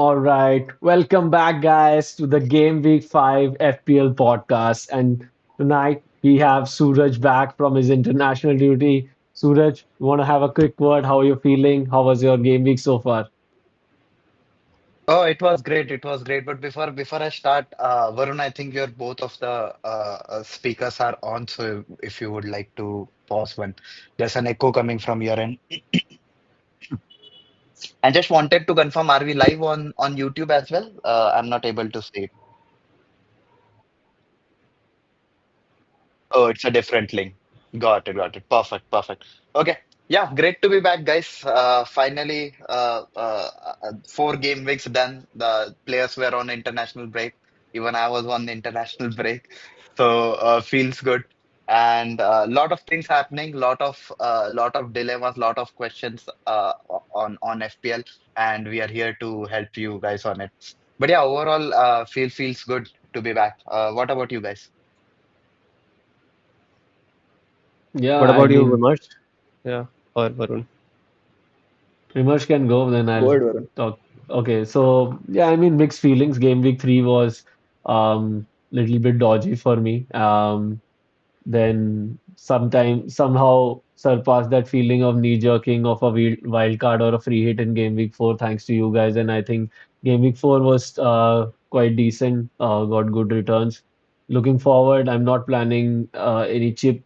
All right. Welcome back, guys, to the Game Week 5 FPL podcast. And tonight we have Suraj back from his international duty. Suraj, you want to have a quick word? How are you feeling? How was your game week so far? Oh, it was great. It was great. But before I start, Varun, I think your both of the speakers are on. So if you would like to pause one, there's an echo coming from your end. I just wanted to confirm, are we live on YouTube as well? I'm not able to see it. Oh, it's a different link. Got it. Got it. Perfect. Perfect. Okay. Yeah, great to be back, guys. Finally, 4 game weeks done. The players were on international break. Even I was on international break. So feels good. And a lot of things happening, lot of dilemmas, lot of questions on FPL, and we are here to help you guys on it. But yeah, overall, feels good to be back. What about you guys? Yeah, What I about you, mean, Vimarsh? Yeah, or Varun? Vimarsh can go, then Go I'll ahead, Varun. talk. Okay, so yeah, I mean, mixed feelings. Game week 3 was little bit dodgy for me. Then somehow surpass that feeling of knee jerking of a wild card or a free hit in game week 4 thanks to you guys. And I think game week 4 was quite decent, got good returns. Looking forward, I'm not planning any chip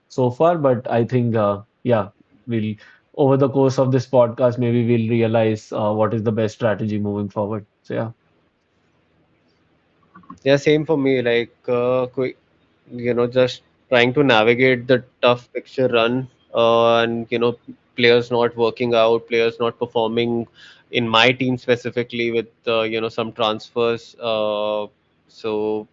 so far, but I think yeah, we'll over the course of this podcast maybe we'll realize what is the best strategy moving forward. So yeah. Yeah, same for me. Quick, just trying to navigate the tough fixture run, and players not working out, players not performing in my team specifically with some transfers. So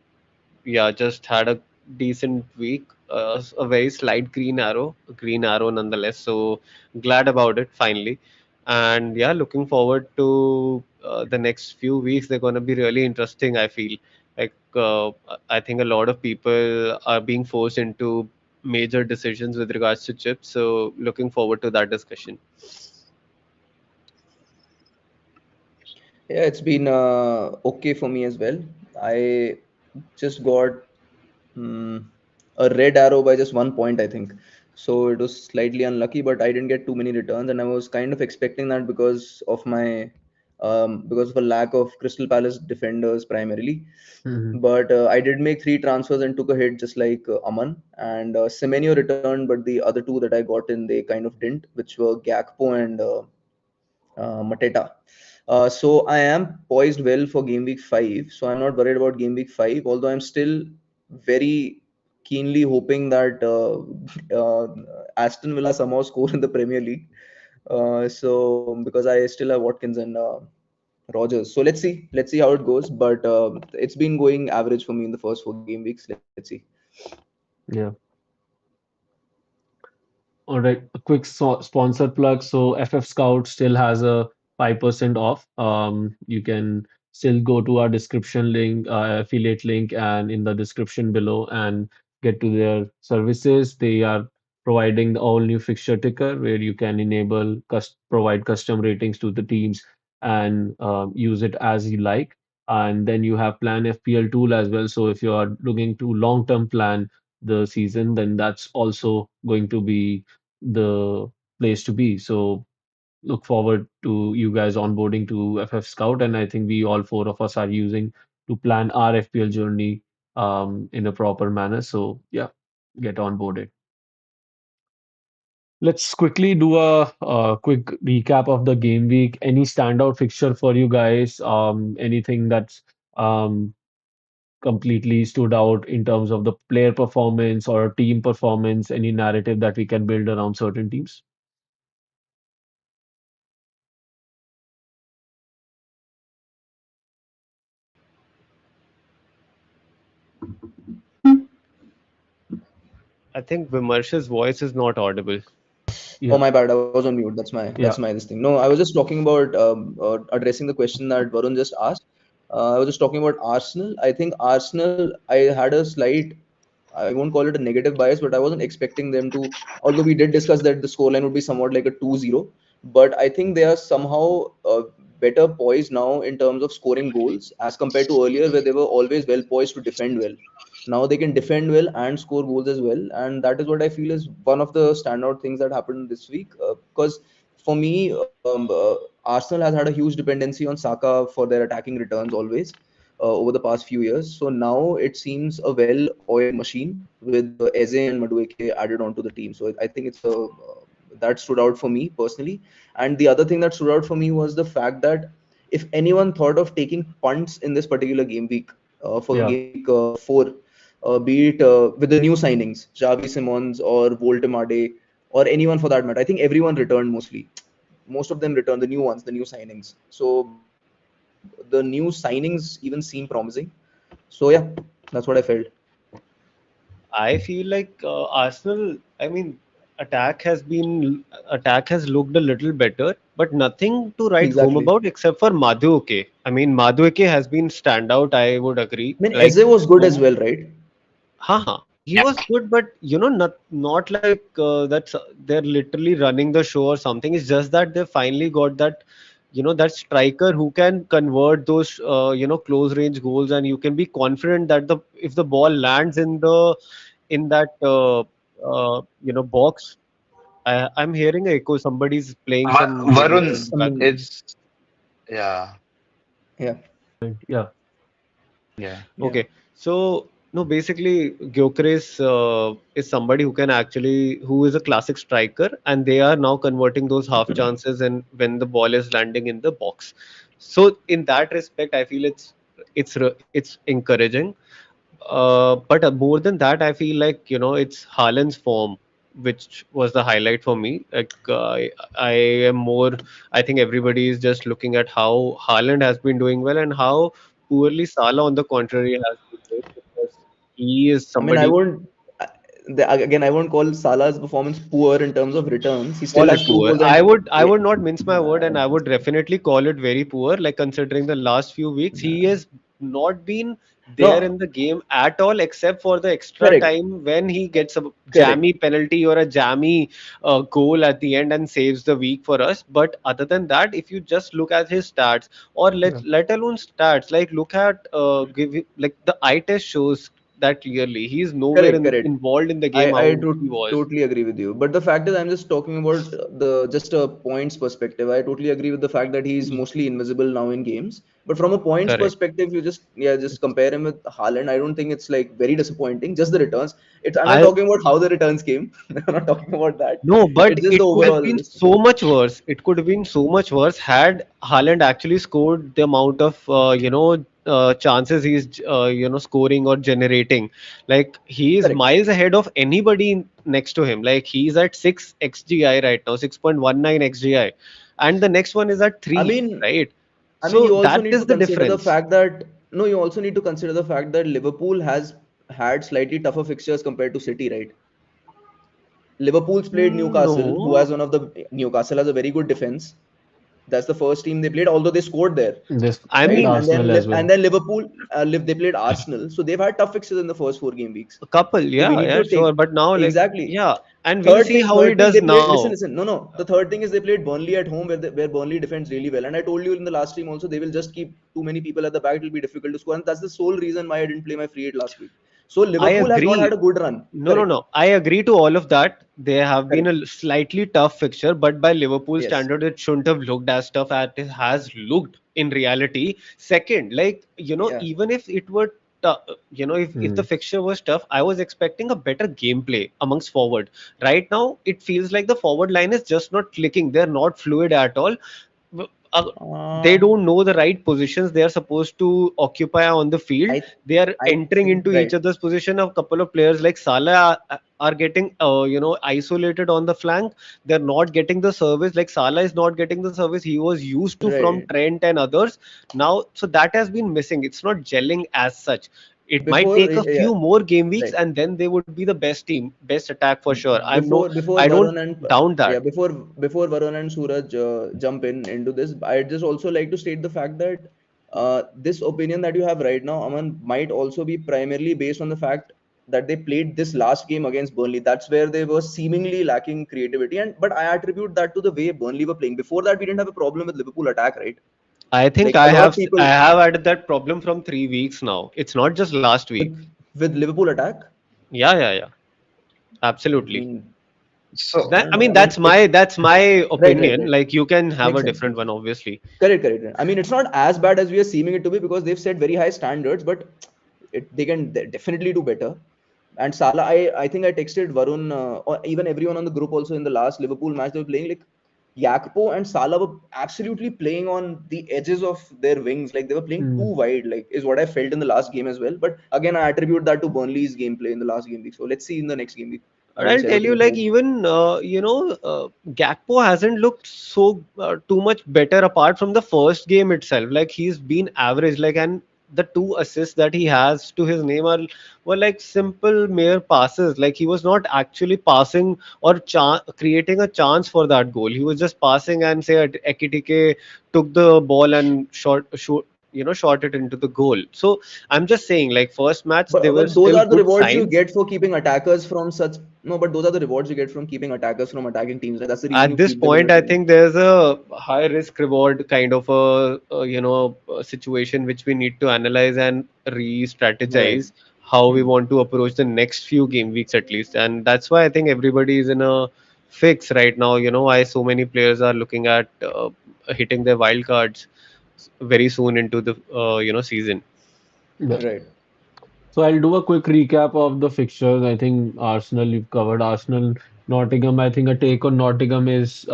yeah, just had a decent week. A very slight green arrow nonetheless. So glad about it finally. And yeah, looking forward to the next few weeks. They're going to be really interesting, I feel. Like, I think a lot of people are being forced into major decisions with regards to chips. So looking forward to that discussion. Yeah, it's been okay for me as well. I just got a red arrow by just 1 point, I think. So it was slightly unlucky, but I didn't get too many returns, and I was kind of expecting that because of a lack of Crystal Palace defenders primarily. Mhm. But I did make 3 transfers and took a hit just like Aman and Semenyo returned, but the other two that I got in they kind of didn't, which were Gakpo and Mateta. So I am poised well for game week 5. So I'm not worried about game week 5, although I'm still very keenly hoping that Aston Villa somehow score in the Premier League. So because I still have Watkins and Rogers. So let's see how it goes. But it's been going average for me in the first 4 game weeks. Let's see. Yeah. All right, a quick sponsor plug. So FF Scout still has a 5% off. You can still go to our description link, affiliate link, and in the description below and get to their services. They are providing the all new fixture ticker where you can enable provide custom ratings to the teams and use it as you like. And then you have Plan FPL tool as well. So if you are looking to long-term plan the season, then that's also going to be the place to be. So look forward to you guys onboarding to FF Scout, and I think we all four of us are using to plan our FPL journey in a proper manner. So yeah, get onboarded. Let's quickly do a quick recap of the game week. Any standout fixture for you guys? Anything that's completely stood out in terms of the player performance or team performance? Any narrative that we can build around certain teams? I think Vimarsh's voice is not audible. Oh Yeah, my bad, I was on mute. That's my yeah. this thing. No, I was just talking about addressing the question that Varun just asked. I was just talking about Arsenal. I think Arsenal. I had a slight. I won't call it a negative bias, but I wasn't expecting them to. Although we did discuss that the scoreline would be somewhat like a 2-0, but I think they are somehow better poised now in terms of scoring goals as compared to earlier, where they were always well poised to defend well. Now they can defend well and score goals as well, and that is what I feel is one of the standout things that happened this week. Because for me, Arsenal has had a huge dependency on Saka for their attacking returns always over the past few years. So now it seems a well-oiled machine with Eze and Madueke added onto the team. So I think it's a that stood out for me personally. And the other thing that stood out for me was the fact that if anyone thought of taking punts in this particular game week for Yeah. game week 4, be it with the new signings, Xavi Simons or Voltemade or anyone for that matter, I think everyone returned mostly. Most of them returned, the new ones, the new signings. So the new signings even seem promising. So yeah, that's what I felt. I feel like Arsenal, I mean, attack has looked a little better, but nothing to write home Exactly. about except for Madueke. I mean, Madueke has been standout, I would agree. I mean, Like, Eze was good as um, well, right? haha, he was good, but not like that's they're literally running the show or something. It's just that they finally got that, that striker who can convert those close range goals, and you can be confident that the if the ball lands in that box. I'm hearing an echo. Somebody's playing some music Varun, in Yes, the I background. mean, it's yeah, yeah, Yeah. yeah. yeah. Okay, so no, basically, Gyökeres is somebody who is a classic striker, and they are now converting those half chances and when the ball is landing in the box. So in that respect, I feel it's encouraging. But more than that, I feel like it's Haaland's form which was the highlight for me. Like I am more. I think everybody is just looking at how Haaland has been doing well and how poorly Salah, on the contrary, has been doing because he is I mean, I somebody. won't. Again, I won't call Salah's performance poor in terms of returns. He still Call has it two poor. goals and I would not mince my word, and I would definitely call it very poor. Like considering the last few weeks, he has not been there no, in the game at all, except for the extra correct, time when he gets a correct, jammy penalty or a jammy goal at the end and saves the week for us. But other than that, if you just look at his stats, or Yeah. let alone stats, like look at like the eye test shows that clearly he is nowhere correct. involved in the I game how he was. totally agree with you. But the fact is, I'm just talking about the just a points perspective. I totally agree with the fact that he's mostly invisible now in games. But from a points Correct. perspective, you just compare him with Haaland. I don't think it's like very disappointing. Just the returns. I'm not I talking about how the returns came. I'm not talking about that. No, but It's just the it could have overall. been so much worse. It could have been so much worse had Haaland actually scored the amount of chances he's scoring or generating. Like he is Correct. miles ahead of anybody next to him. Like he's at 6 xGI right now, 6.19 xGI, and the next one is at I 3, mean, right? you So also that need to is the consider the difference. fact that no, you also need to consider the fact that Liverpool has had slightly tougher fixtures compared to City, right? Liverpool's played Newcastle, who has No, one of the Newcastle has a very good defense. That's the first team they played, although they scored there, This I played right? mean Arsenal as well. And then Liverpool, they played Arsenal, so they've had tough fixtures in the first 4 game weeks. a couple, So we yeah, need yeah, to sure. take But now, like, exactly. yeah, and we'll see how he Third thing does they played. now. Listen. No. The third thing is they played Burnley at home, where Burnley defends really well. And I told you in the last stream also, they will just keep too many people at the back. It will be difficult to score, and that's the sole reason why I didn't play my free hit last week. So I Liverpool has not had agree. a good run. No, no, Correct. no. I agree to all of that. They have been Correct. a slightly tough fixture, but by Liverpool Yes. standard, it shouldn't have looked as tough as it has looked in reality. Second, like, Yeah. even if it were, if the Hmm. fixture was tough, I was expecting a better gameplay amongst forward. Right now, it feels like the forward line is just not clicking. They're not fluid at all. Uh, they Uh, don't know the right positions they are supposed to occupy on the field. I They are I entering think into each right. other's position. A couple of players like Salah are getting isolated on the flank. They're not getting the service. Like Salah is not getting the service he was used to from Right. Trent and others. Now, so that has been missing. It's not gelling as such. It might Before take a yeah, few more game weeks, right. and then they would be the best team, best attack for sure. Before I don't Varun and doubt yeah, that. before Varun and Suraj jump in into this, I'd just also like to state the fact that this opinion that you have right now, Aman, might also be primarily based on the fact that they played this last game against Burnley. That's where they were seemingly lacking creativity, and but I attribute that to the way Burnley were playing. Before that, we didn't have a problem with Liverpool attack, right? I think Like a lot of I people have had that problem from 3 weeks now. It's not just last week. with Liverpool attack. Yeah, yeah, yeah. I Absolutely. mean, So, I That, don't I know. mean, I mean, that's that's my right, right, opinion. right. Like you can have Makes a sense. different one, obviously. Correct, correct. I mean, it's not as bad as we are seeming it to be because they've set very high standards, but they can definitely do better. And Salah, I think I texted Varun or even everyone on the group also in the last Liverpool match. They were playing like Yakpo and Salah were absolutely playing on the edges of their wings. Like they were playing Hmm. too wide, like is what I felt in the last game as well. But again, I attribute that to Burnley's gameplay in the last game week. So let's see in the next game week, But I'll whichever tell team you, it like is. even Gakpo hasn't looked so too much better apart from the first game itself. Like he's been average. Like and the two assists that he has to his name are were like simple mere passes. Like he was not actually passing or creating a chance for that goal. He was just passing and say Ekitike took the ball and shot it into the goal. So I'm just saying, like first match there were But those still are the good rewards you signs. get for keeping attackers from such. No, but those are the rewards you get from keeping attackers from attacking teams. Right? That's the reason At you this keep them in point, your I team. think there's a high risk reward kind of a situation which we need to analyze and Right. re-strategize how we Hmm. want to approach the next few game weeks at least. And that's why I think everybody is in a fix right now. You know why so many players are looking at hitting their wild cards very soon into the season. Yeah. Right. So I'll do a quick recap of the fixtures. I think Arsenal, you've covered Arsenal, Nottingham. I think a take on Nottingham is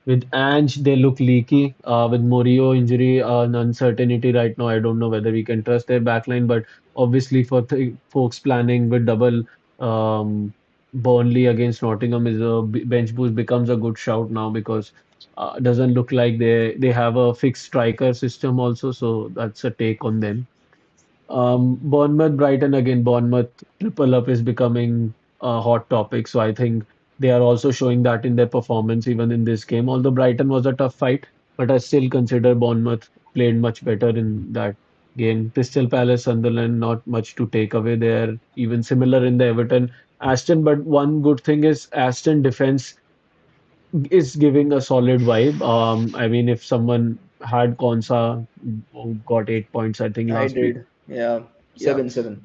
with Ange, they look leaky. With Murillo injury and uncertainty right now, I don't know whether we can trust their backline. But obviously, for th folks planning with double Burnley against Nottingham, is a bench boost becomes a good shout now because doesn't look like they have a fixed striker system also. So that's a take on them. Bournemouth, Brighton again. Bournemouth triple up is becoming a hot topic. So I think they are also showing that in their performance, even in this game. Although Brighton was a tough fight, but I still consider Bournemouth played much better in that game. Crystal Palace, Sunderland, not much to take away there. Even similar in the Everton, Aston. But one good thing is Aston defense is giving a solid vibe. I mean, if someone had Konsa, who got 8 points, I think I last week. did. Yeah. Yeah. 7-7.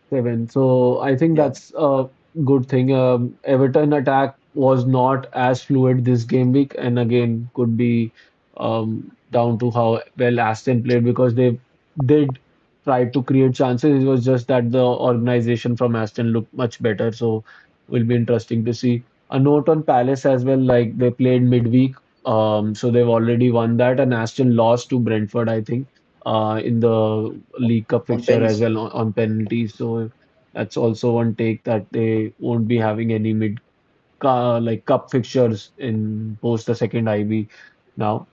7. So I think Yeah. that's a good thing. Everton attack was not as fluid this game week, and again could be down to how well Aston played because they did try to create chances. It was just that the organization from Aston looked much better. So will be interesting to see. A note on Palace as well, like they played midweek, so they've already won that, and Aston lost to Brentford, I think in the League Cup On fixture as pens. well on penalties. So that's also one take that they won't be having any like cup fixtures in post the second IB now.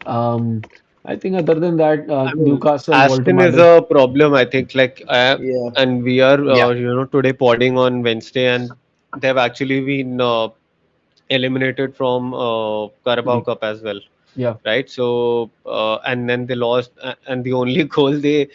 Um, I think other than that, I mean, Newcastle, Aston is Voltemade, a problem, I think. Yeah. And we are, yeah. today podding on Wednesday, and they've actually been eliminated from Carabao League, Cup as well, yeah, right? So, and then they lost, and the only goal they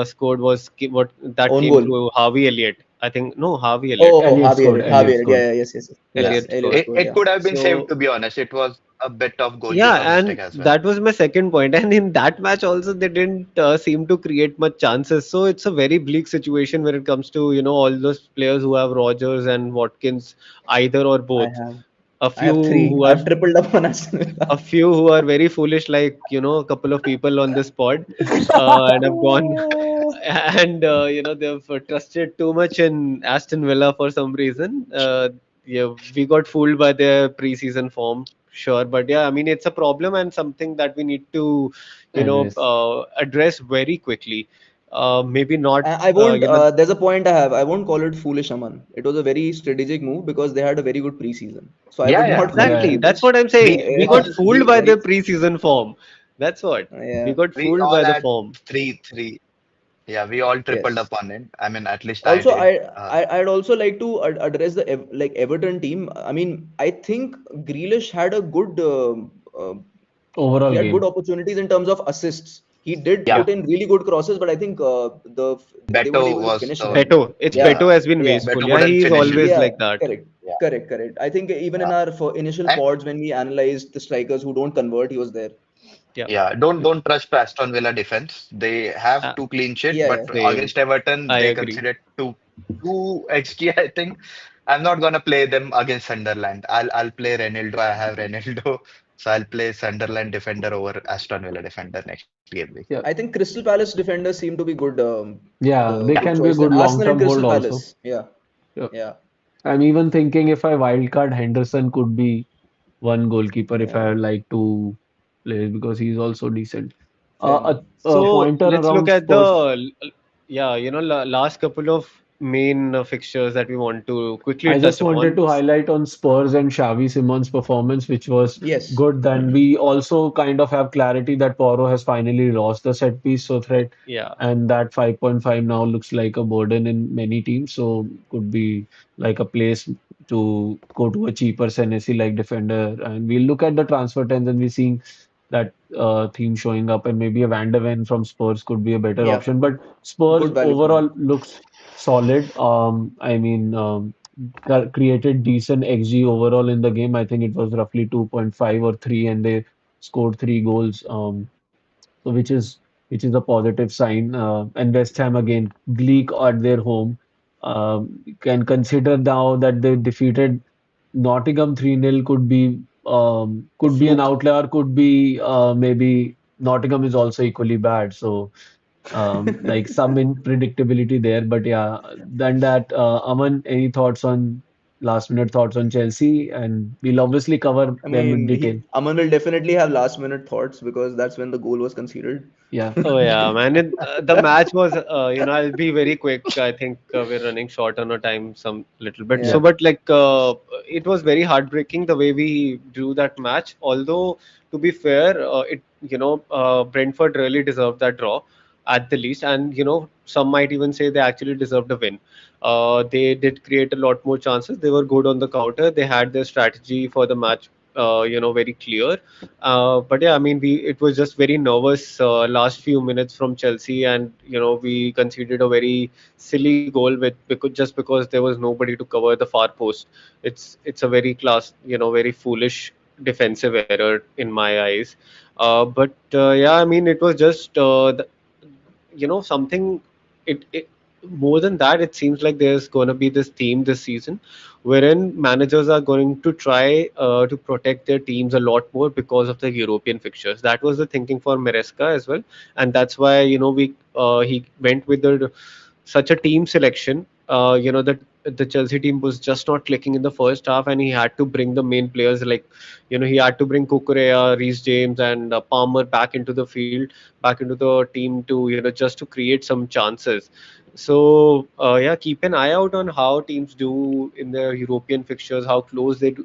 scored was what that Own came goal. through Harvey Elliott. I think no, Harvey Elliott. Oh, Elliot Harvey scored, Elliott. Harvey Elliot Elliott. Yeah, scored. yeah, yes, yes, yes. Yeah. Yes, Elliott Elliott scored. scored, It yeah. could have been saved, So to be honest. It was a bit of goalkeeper yeah, mistake and as well. that was my second point. And in that match also, they didn't seem to create much chances. So it's a very bleak situation when it comes to all those players who have Rogers and Watkins, either or I both. have A I few have three. who are I've tripled up on Aston Villa. a few who are very foolish, like a couple of people on this pod, and have gone and they've trusted too much in Aston Villa for some reason. Yeah, we got fooled by their preseason form, sure, but yeah, I mean it's a problem and something that we need to Address. address very quickly. Maybe not, I won't. There's a point I have. I won't call it foolish, Aman. It was a very strategic move because they had a very good preseason. So I Yeah, would yeah. not call it exactly. Yeah, That's foolish. what I'm We saying. We got fooled by Right? the preseason form. That's what. We Yeah. got we fooled all by the had form. 3-3. Yeah, we all tripled Yes. up on it. I mean, at least I Also, did. I'd also like to address the like Everton team. I mean, I think Grealish had a good he overall had good game. opportunities in terms of assists. He did Yeah, Yeah, put in really good crosses, but I think they weren't Beto able to was finish well. the Beto, it's Yeah, Beto has been yeah, wasteful. Beto Yeah, couldn't he's finish it. always yeah. like that. Correct, Yeah, correct. I think even in yeah. our for initial And pods when we analyzed the strikers who don't convert, he was there. Yeah. Yeah, don't trust Aston Villa defense. They have Uh, two clean sheet, Yeah, but yeah. Same. against Everton, I they agree. conceded two XG, I think. I'm not gonna play them against Sunderland. I'll play Renildo. I have Renildo, so I'll play Sunderland defender over Aston Villa defender next game week. Yeah, I think Crystal Palace defenders seem to be good, yeah, they good can be a choice. Then good Arsenal and long-term hold Crystal also. Palace. Yeah, Yeah. yeah, I'm even thinking if I wildcard Henderson could be one goalkeeper if I yeah. like to play because he's also decent. Fair enough. A So pointer let's look around at Spurs. yeah, last couple of main fixtures that we want to quickly I touch just wanted upon. to highlight on Spurs and Xavi Simon's performance, which was Yes. good. Then we also kind of have clarity that Porro has finally lost the set piece so threat, Yeah. and that 5.5 now looks like a burden in many teams. So could be like a place to go to a cheaper Senesi like defender. And we'll look at the transfer trends and we're seeing that theme showing up, and maybe a Van de Ven from Spurs could be a better Yeah. option. But Spurs Good value for him. overall looks solid. I mean. Created decent XG overall in the game. I think it was roughly 2.5 or 3, and they scored 3 goals. So which is a positive sign. And West Ham again, Gleek at their home. Can consider now that they defeated Nottingham 3-0 A could be an fluke. outlier, could be maybe Nottingham is also equally bad. So like some unpredictability there. But yeah, than that, Aman, any thoughts on last minute thoughts on Chelsea? And we'll obviously cover I them in mean, detail. Aman will definitely have last minute thoughts because that's when the goal was conceded. Yeah, Oh yeah, man. The match was, I'll be very quick. I think we're running short on our time some little bit. So, yeah, Yeah. but like, it was very heartbreaking the way we drew that match. Although, to be fair, Brentford really deserved that draw at the least, and some might even say they actually deserved a win. They did create a lot more chances. They were good on the counter. They had their strategy for the match, very clear. But yeah, I mean, we it was just very nervous last few minutes from Chelsea, and we conceded a very silly goal just because there was nobody to cover the far post. It's a very very foolish defensive error in my eyes. But yeah, I mean, it was just something. It more than that, it seems like there's going to be this theme this season wherein managers are going to try to protect their teams a lot more because of the European fixtures. That was the thinking for Maresca as well, and that's why we he went with such a team selection. That the Chelsea team was just not clicking in the first half, and he had to bring the main players like he had to bring Kukurea, Reece James, and Palmer back into the field, back into the team to just to create some chances. So yeah, keep an eye out on how teams do in the European fixtures, how close they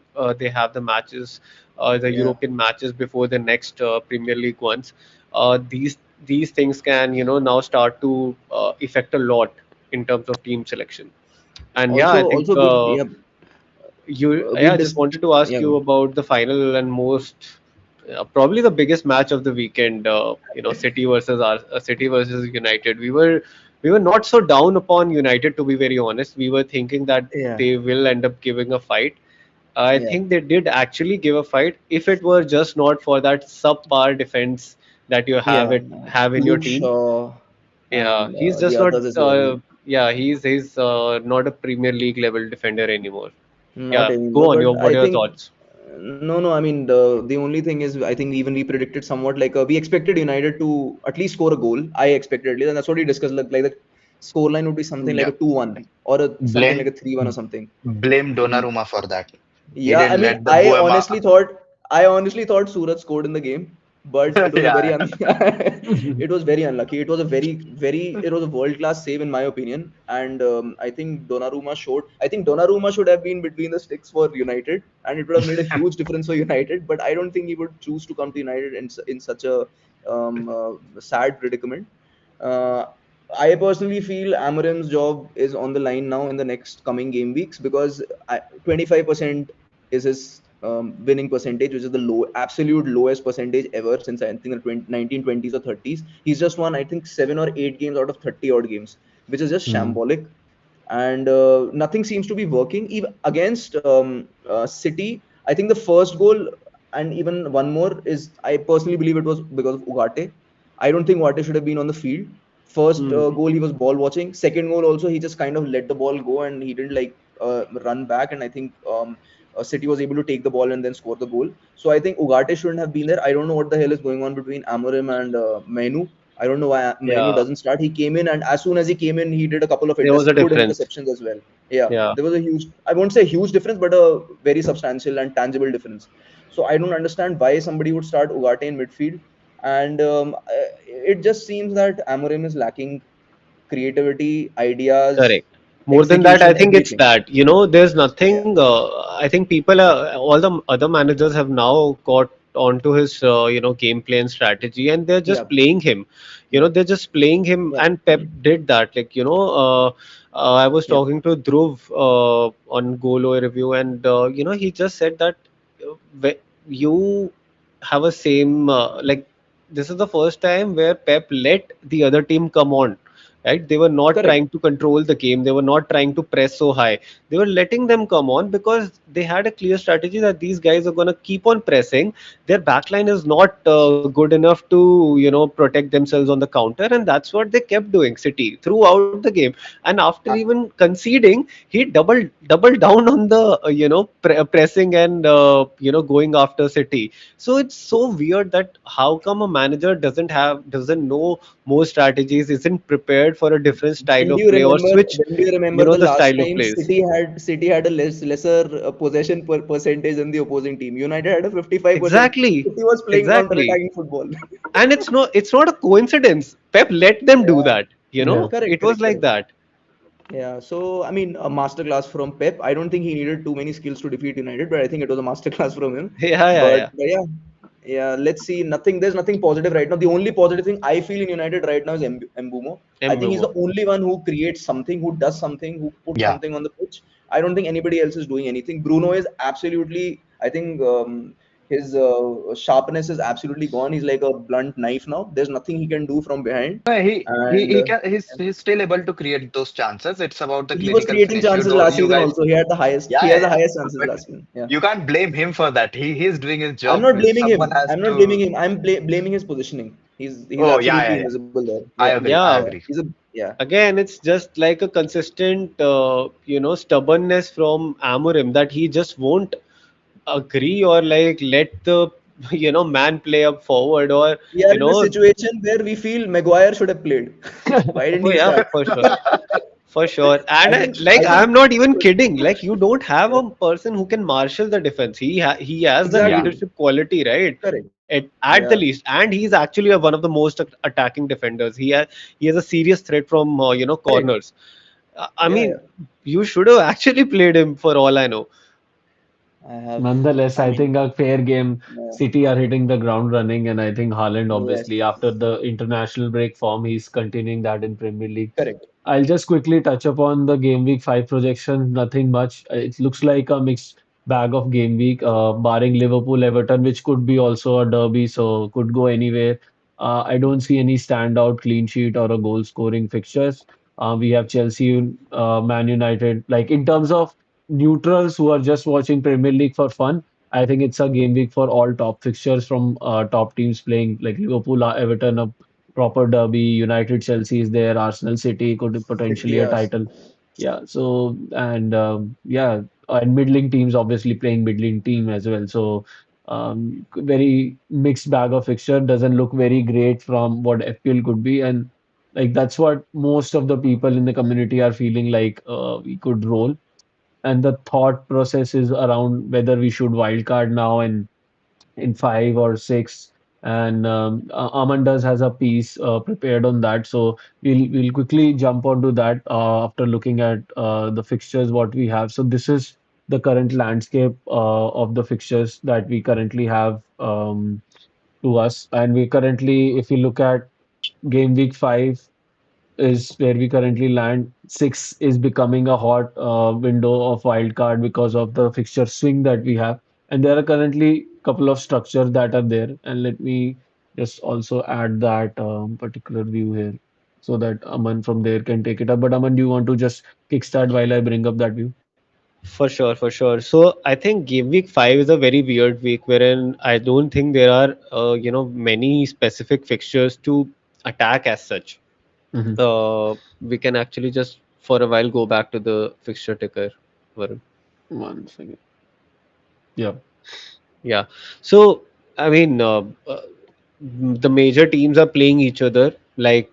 have the matches, the Yeah. European matches before the next Premier League ones. These things can now start to affect a lot in terms of team selection. And yeah, I think Also good. Yeah. I just wanted to ask Yeah. you about the final and most probably the biggest match of the weekend. City versus United. We were not so down upon United, to be very honest. We were thinking that Yeah. they will end up giving a fight. I Yeah. think they did actually give a fight. If it were just not for that subpar defense that you Yeah. have in your Luke team. Shaw Yeah, and he's the just not. others as well. Yeah, he's not a Premier League level defender anymore. Not Yeah, anymore, go on. but What I are your think thoughts? no. I mean, the only thing is, I think even we predicted somewhat like we expected United to at least score a goal. I expected at least, and that's what we discussed. Like the scoreline would be something like Yeah, a 2-1 or something like blame a 3-1 or something. blame Mm. Donnarumma for that. He Yeah, I didn't mean, let the Boema. I honestly thought Surat scored in the game, but it was a very Yeah, it was very unlucky. It was a it was a world class save in my opinion, and I think Donnarumma should have been between the sticks for United, and it would have made a huge difference for United. But I don't think he would choose to come to United in such a sad predicament. Uh, I personally feel Amorim's job is on the line now in the next coming game weeks because 25% is his winning percentage, which is the absolute lowest percentage ever since I think the 1920s or 30s. He's just won, I think, 7 or 8 games out of 30 odd games, which is just Hmm. shambolic. And nothing seems to be working. Even against City, I think the first goal, and even one more is, I personally believe it was because of Ugarte. I don't think Ugarte should have been on the field. First Hmm. goal he was ball watching. Second goal also he just kind of let the ball go and he didn't like run back. And I think City was able to take the ball and then score the goal. So I think Ugarte shouldn't have been there. I don't know what the hell is going on between Amorim and Menu. I don't know why Menu Yeah, doesn't start. He came in, and as soon as he came in, he did a couple of there was a good difference. interceptions as well. Yeah, Yeah. there was a huge, I won't say huge difference, but a very substantial and tangible difference. So I don't understand why somebody would start Ugarte in midfield. And it just seems that Amorim is lacking creativity, ideas, Correct. More than that, I execution, think it's everything. that, there's Yeah, nothing. I think all the other managers have now got onto his, game plan strategy, and they're yeah, just playing him. yeah, They're just playing him, yeah, and Pep did that. Like, I was yeah. talking to Dhruv on Golo review, and he just said that you have a same like this is the first time where Pep let the other team come on, right? They were not Correct. trying to control the game. They were not trying to press so high. They were letting them come on because they had a clear strategy that these guys are going to keep on pressing. Their backline is not good enough to, protect themselves on the counter, and that's what they kept doing, City, throughout the game. And after Uh, even conceding, he doubled down on the, pressing and, going after City. So it's so weird that how come a manager doesn't know more strategies, isn't prepared for a different style When do of you play or remember? switch, When do you remember the the last style of time plays. City had a lesser possession percentage than the opposing team? United had a 55%. Exactly, City was playing exactly. counter-attacking football. And it's not a coincidence. Pep let them do Yeah, that. Yeah. It correct, was correct, like correct. that. Yeah, so I mean, a masterclass from Pep. I don't think he needed too many skills to defeat United, but I think it was a masterclass from him. Yeah, yeah, But, yeah. yeah, yeah. Let's see. Nothing. There's nothing positive right now. The only positive thing I feel in United right now is Mbumo. I think he's Mbumo. the only one who creates something, who does something, who puts Yeah. something on the pitch. I don't think anybody else is doing anything. Bruno is absolutely. I think his sharpness is absolutely gone. He's like a blunt knife now. There's nothing he can do from behind, No, he and can he's still able to create those chances. It's about the he was clinical creating finish. chances last You season guys, also. He had the highest. He yeah, has yeah, the yeah. highest chances But last season. Yeah. you can't blame him for that. He's doing his I'm job. not blaming Someone him. has I'm not blaming to. him. Blaming his positioning. He's Oh, yeah, absolutely yeah, yeah. invisible there. I Yeah. agree. I Yeah. Yeah. agree. Yeah. Again, it's just like a consistent, stubbornness from Amorim that he just won't agree or like let the man play up forward or We are you in a know situation where we feel Maguire should have played. Why didn't oh he yeah, start? for sure. For sure. I And think like I think I'm not even kidding. Like you don't have a person who can marshal the defense. He has the Yeah. exactly leadership quality, right? correct. At the Yeah. least, and he's actually one of the most attacking defenders. He has a serious threat from Correct. corners. I Yeah. mean, Yeah. you should have actually played him for all I know. I have. Nonetheless, I I mean. think a fair game. Yeah. City are hitting the ground running, and I think Haaland, Yes. obviously, after the international break form, he's continuing that in Premier League. Correct. I'll just quickly touch upon the game week 5 projections. Nothing much. It looks like a mixed bag of game week, barring Liverpool Everton, which could be also a derby, so could go anywhere. I don't see any standout clean sheet or a goal scoring fixtures. We have Chelsea, Man United. Like in terms of neutrals who are just watching Premier League for fun, I think it's a game week for all top fixtures from top teams playing like Liverpool, Everton, a proper derby. United, Chelsea is there. Arsenal, City could City, potentially a yes. title. Yeah. So and yeah, and middling teams obviously playing middling team as well. So very mixed bag of fixture. Doesn't look very great from what FPL could be, and like that's what most of the people in the community are feeling like we could roll. And the thought process is around whether we should wildcard now and in 5 or 6. And Aman does has a piece prepared on that, so we'll quickly jump onto that after looking at the fixtures what we have. So this is the current landscape of the fixtures that we currently have to us, and we currently, if you look at game week 5 is where we currently land. 6 is becoming a hot window of wild card because of the fixture swing that we have. And there are currently a couple of structures that are there. And let me just also add that particular view here so that Aman from there can take it up. But Aman, do you want to just kickstart while I bring up that view? For sure, for sure. So I think game week 5 is a very weird week wherein I don't think there are many specific fixtures to attack as such. Hmm. We can actually just for a while go back to the fixture ticker, Varun. One second. Yeah. Yeah. So, I mean, the major teams are playing each other, like,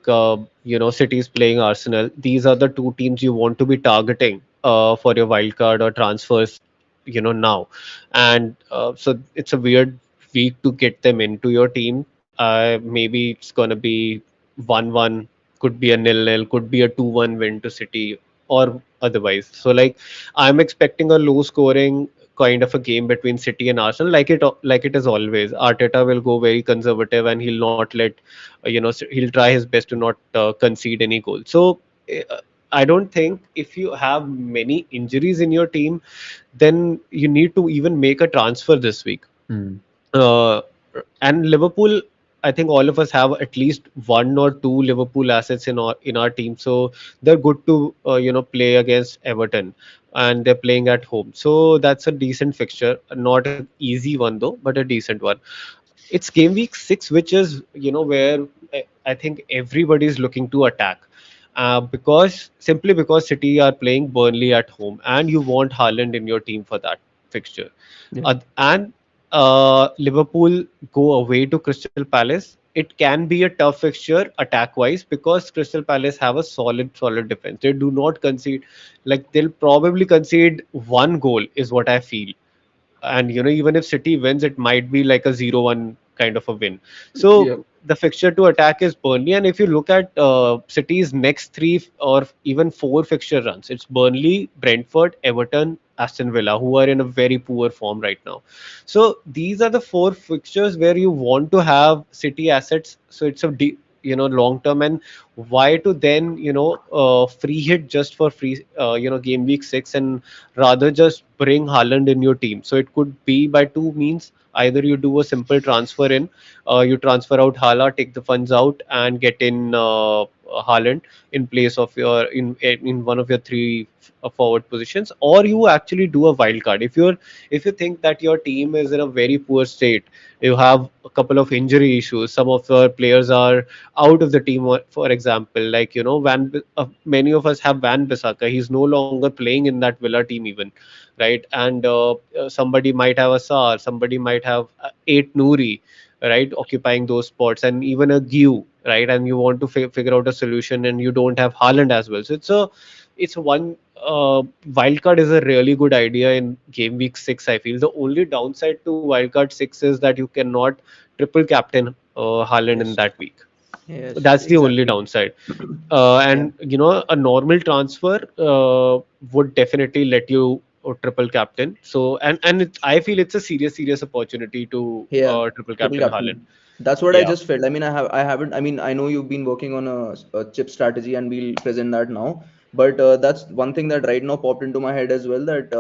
City's playing Arsenal. These are the two teams you want to be targeting for your wildcard or transfers, now. And so it's a weird week to get them into your team. Maybe it's going to be 1-1, could be a 0-0, could be a 2-1 win to City or otherwise. So, like, I'm expecting a low scoring kind of a game between City and Arsenal, like it is always. Arteta will go very conservative and he'll not let, he'll try his best to not concede any goal. So I don't think if you have many injuries in your team, then you need to even make a transfer this week. Mm. Uh, and Liverpool, I think all of us have at least one or two Liverpool assets in our team, so they're good to play against Everton, and they're playing at home. So that's a decent fixture, not an easy one though, but a decent one. It's game week 6, which is where I think everybody's looking to attack. Because simply because City are playing Burnley at home, and you want Haaland in your team for that fixture. Yeah. And Liverpool go away to Crystal Palace. It can be a tough fixture attack wise because Crystal Palace have a solid defense. They do not concede, like they'll probably concede one goal, is what I feel. And even if City wins, it might be like a 0-1 kind of a win. So Yeah. the fixture to attack is Burnley, and if you look at City's next three or even four fixture runs, it's Burnley, Brentford, Everton, Aston Villa, who are in a very poor form right now. So these are the four fixtures where you want to have City assets. So it's a long term. And why to then free hit just for free game week 6, and rather just bring Haaland in your team. So it could be by two means. Either you do a simple transfer in, you transfer out Hala, take the funds out, and get in Haaland in place of your in one of your three forward positions, or you actually do a wild card. If you think that your team is in a very poor state, you have a couple of injury issues, some of your players are out of the team, for example, like many of us have Van Bissaka. He's no longer playing in that Villa team even, right? And somebody might have a Sar, somebody might have eight Nouri, right, occupying those spots, and even a Gu, right? And you want to figure out a solution, and you don't have Haaland as well. So it's one wildcard is a really good idea in game week 6. I feel the only downside to wildcard 6 is that you cannot triple captain Haaland in Yes. that week. Yes, That's the only exactly. downside. Yeah. And a normal transfer would definitely let you triple captain. So I feel it's a serious opportunity to Yeah, triple triple captain Haaland. captain. That's what I Yeah. just felt. I mean, I haven't. I mean, I know you've been working on a chip strategy, and we'll present that now. But that's one thing that right now popped into my head as well. That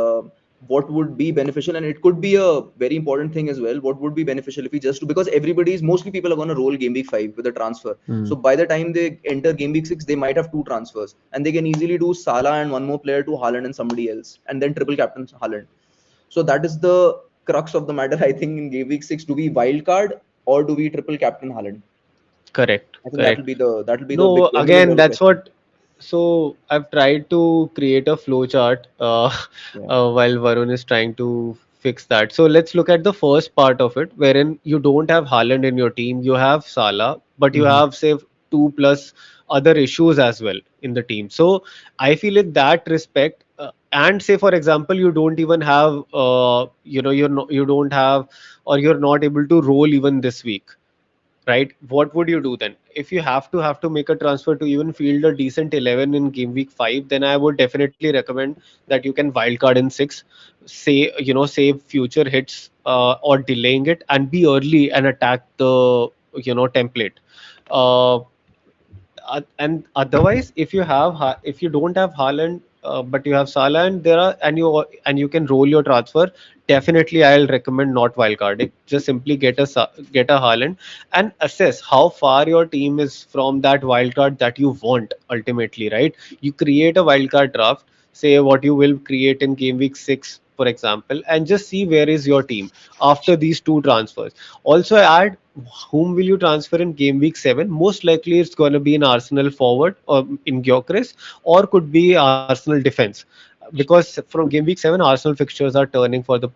what would be beneficial, and it could be a very important thing as well. What would be beneficial if we just do, because everybody's mostly people are going to roll game week 5 with a transfer. So Mm. by the time they enter game week 6, they might have two transfers, and they can easily do Salah and one more player to Haaland and somebody else, and then triple captain Haaland. So that is the crux of the matter, I think, in game week 6. Do we wild card or do we triple captain Haaland? Correct. I think Correct. that will be the No, big million again, dollar that's question. what. So I've tried to create a flow chart Yeah. while Varun is trying to fix that. So let's look at the first part of it, wherein you don't have Haaland in your team, you have Salah, but you Hmm. have say two plus other issues as well in the team. So I feel in that respect, and say for example, you don't even have, you don't have, or you're not able to roll even this week, right? What would you do then? If you have to make a transfer to even field a decent 11 in game week 5, then I would definitely recommend that you can wildcard in 6, say, save future hits, or delaying it, and be early and attack the template. uh, and otherwise, if you don't have Haaland, but you have Salah, and you can roll your transfer, definitely I'll recommend not wildcarding. Just simply get a Haaland and assess how far your team is from that wildcard that you want ultimately, right? You create a wildcard draft, say what you will create in game week 6, for example, and just see where is your team after these two transfers. Also add whom will you transfer in game week 7. Most likely it's going to be an Arsenal forward or in Gyökeres, or could be Arsenal defense, because from game week 7 Arsenal fixtures are turning for the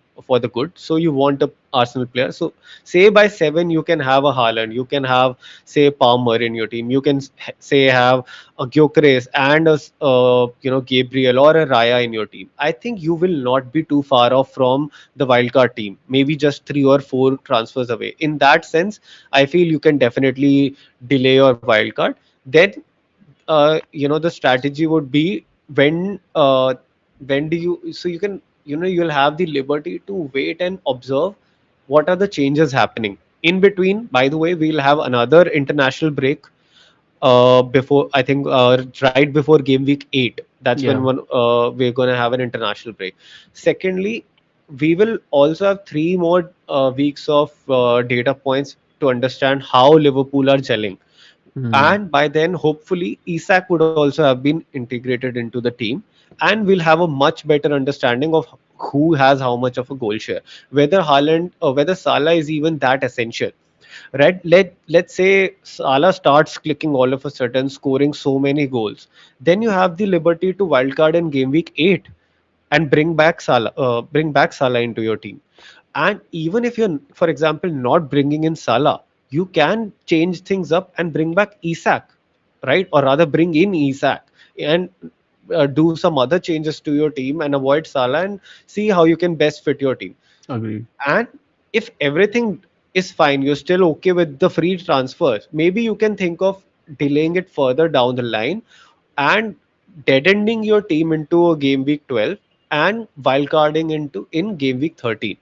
good, so you want a Arsenal player. So say by 7 you can have a Haaland, you can have say Palmer in your team, you can say have a Gyökeres and Gabriel or a Raya in your team. I think you will not be too far off from the wildcard team, maybe just 3 or 4 transfers away. In that sense, I feel you can definitely delay your wildcard. Then the strategy would be when do you, so you can, you'll have the liberty to wait and observe what are the changes happening in between. By the way, we'll have another international break before, I think, right before game week 8. That's when Yeah. we're going to have an international break. Secondly, we will also have 3 more weeks of data points to understand how Liverpool are gelling, Hmm. and by then hopefully Isak would also have been integrated into the team, and we'll have a much better understanding of who has how much of a goal share, whether Haaland or whether Salah is even that essential. Right? Let's say Salah starts clicking all of a sudden, scoring so many goals. Then you have the liberty to wildcard in game week 8 and bring back Salah into your team. And even if you're, for example, not bringing in Salah, you can change things up and bring back Isak, right? Or rather, bring in Isak and do some other changes to your team and avoid Salah and see how you can best fit your team. Agreed. And if everything is fine, you're still okay with the free transfers, maybe you can think of delaying it further down the line and dead ending your team into a game week 12 and wildcarding into in game week 13,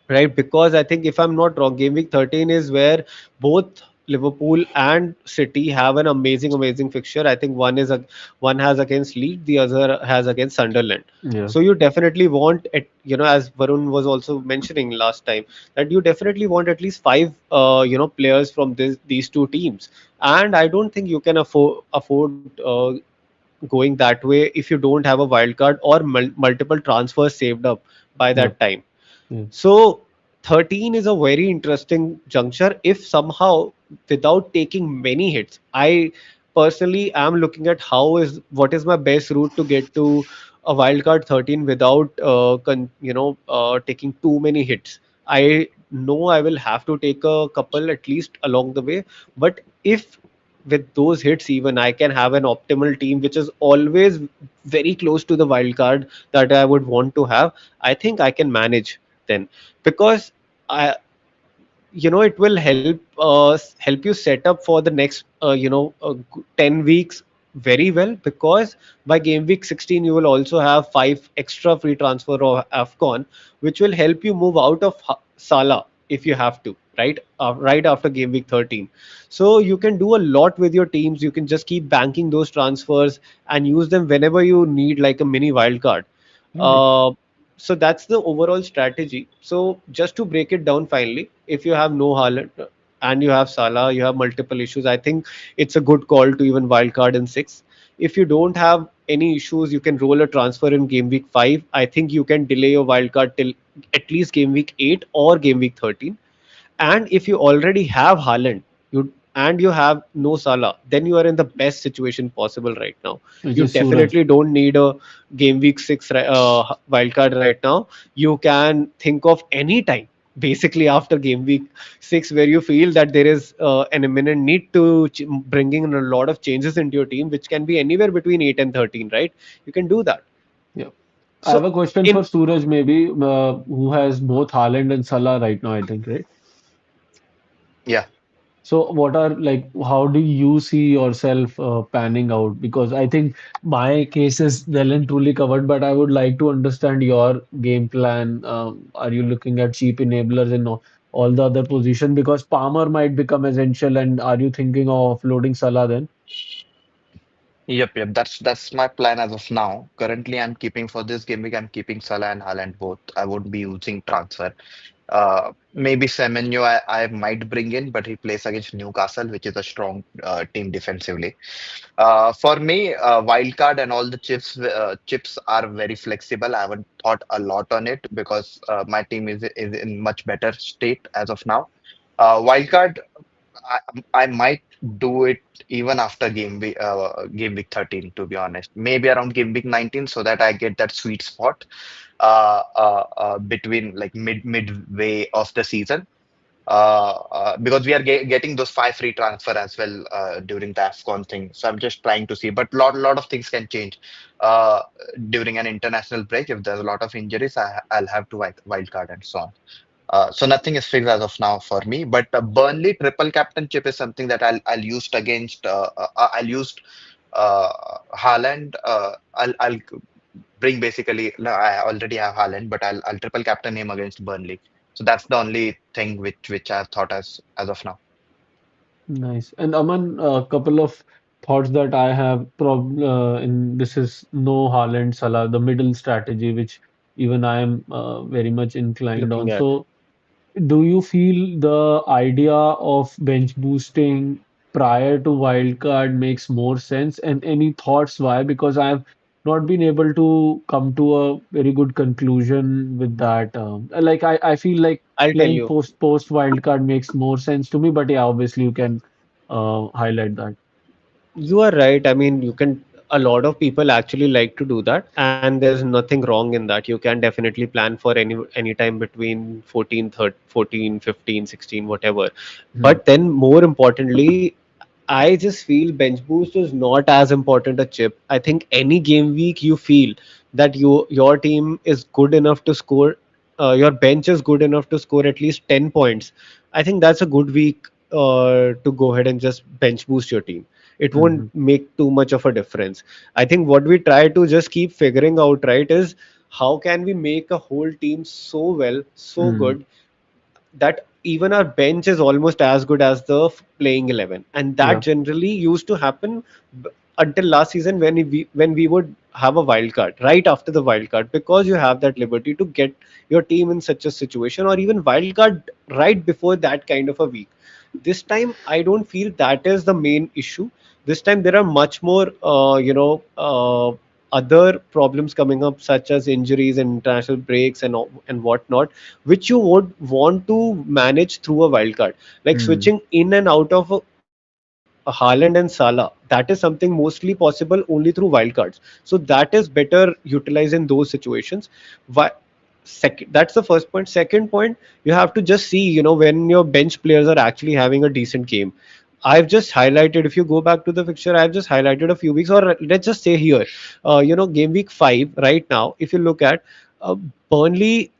right? Because I think, if I'm not wrong, game week 13 is where both Liverpool and City have an amazing fixture. I think one has against Leeds, the other has against Sunderland. Yeah. So you definitely want it, as Varun was also mentioning last time, that you definitely want at least 5 players from these two teams. And I don't think you can afford going that way if you don't have a wild card or multiple transfers saved up by Yeah. that time. Yeah. So 13 is a very interesting juncture if somehow, without taking many hits. I personally am looking at what is my best route to get to a wildcard 13 without taking too many hits. I know I will have to take a couple at least along the way, but if with those hits even I can have an optimal team which is always very close to the wild card that I would want to have, I think I can manage then, because I it will help you set up for the next 10 weeks very well, because by game week 16 you will also have 5 extra free transfer of AFCON, which will help you move out of Salah if you have to, right after game week 13. So you can do a lot with your teams. You can just keep banking those transfers and use them whenever you need, like a mini wild card. Right. uh, so that's the overall strategy. So just to break it down finally, if you have no Haaland and you have Salah, you have multiple issues, I think it's a good call to even wildcard in 6. If you don't have any issues, you can roll a transfer in game week 5. I think you can delay your wildcard till at least game week 8 or game week 13. And if you already have Haaland, you have no Salah, then you are in the best situation possible right now. Which You is Suraj. definitely don't need a game week 6 wildcard right now. You can think of any time, basically after game week 6, where you feel that there is an imminent need to bringing in a lot of changes into your team, which can be anywhere between 8 and 13, right? You can do that. Yeah. I have So a question for in Suraj, maybe, who has both Haaland and Salah right now, I think, right? Yeah. So, what are like, how do you see yourself panning out? Because I think my case is well and truly covered, but I would like to understand your game plan. Are you looking at cheap enablers in all the other position? Because Palmer might become essential, and are you thinking of offloading Salah then? Yep. That's my plan as of now. Currently, I'm keeping for this game week. I'm keeping Salah and Haaland both. I won't be using transfer. Maybe Semenyo I might bring in, but he plays against Newcastle, which is a strong team defensively. For me, wildcard and all the chips are very flexible. I haven't thought a lot on it because my team is in much better state as of now. Wildcard, I, I might do it even after game week 13, to be honest. Maybe around game week 19, so that I get that sweet spot between like midway of the season. Because we are getting those five free transfer as well during the AFCON thing. So I'm just trying to see, but lot of things can change uh, during an international break. If there's a lot of injuries, I'll have to wild card and so on. So nothing is fixed as of now for me. But Burnley triple captainship is something that I'll use against I'll use Haaland. I'll bring basically. No, I already have Haaland, but I'll triple captain him against Burnley. So that's the only thing which I've thought as of now. Nice. And Aman, a couple of thoughts that I have in this is no Haaland Salah, the middle strategy, which even I am very much inclined on. Looking at. So do you feel the idea of bench boosting prior to wildcard makes more sense? And any thoughts why? Because I've not been able to come to a very good conclusion with that. Like I feel like I'll tell playing you. post wildcard makes more sense to me. But yeah, obviously you can highlight that. You are right. I mean, you can, a lot of people actually like to do that, and there's nothing wrong in that. You can definitely plan for any time between 14, 13, 14, 15, 16, whatever. Hmm. But then more importantly, I just feel bench boost is not as important a chip. I think any game week you feel that your team is good enough to score, your bench is good enough to score at least 10 points. I think that's a good week to go ahead and just bench boost your team. It won't Hmm. make too much of a difference. I think what we try to just keep figuring out, right, is how can we make a whole team so well, so Hmm. good that even our bench is almost as good as the playing 11, and that Yeah. generally used to happen until last season when we would have a wild card right after the wild card, because you have that liberty to get your team in such a situation, or even wild card right before that kind of a week. This time I don't feel that is the main issue. This time there are much more other problems coming up, such as injuries and international breaks and whatnot, which you would want to manage through a wild card, like Hmm. switching in and out of a Haaland and Salah. That is something mostly possible only through wild cards. So that is better utilized in those situations. Why? That's the first point. Second point, you have to just see, when your bench players are actually having a decent game. I've just highlighted, if you go back to the fixture, I've just highlighted a few weeks, or let's just say here, game week 5 right now, if you look at uh, Burnley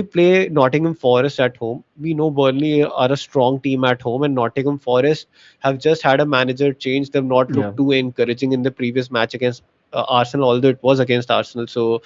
play Nottingham Forest at home. We know Burnley are a strong team at home, and Nottingham Forest have just had a manager change. They've not Yeah. looked too encouraging in the previous match against Arsenal, although it was against Arsenal. So,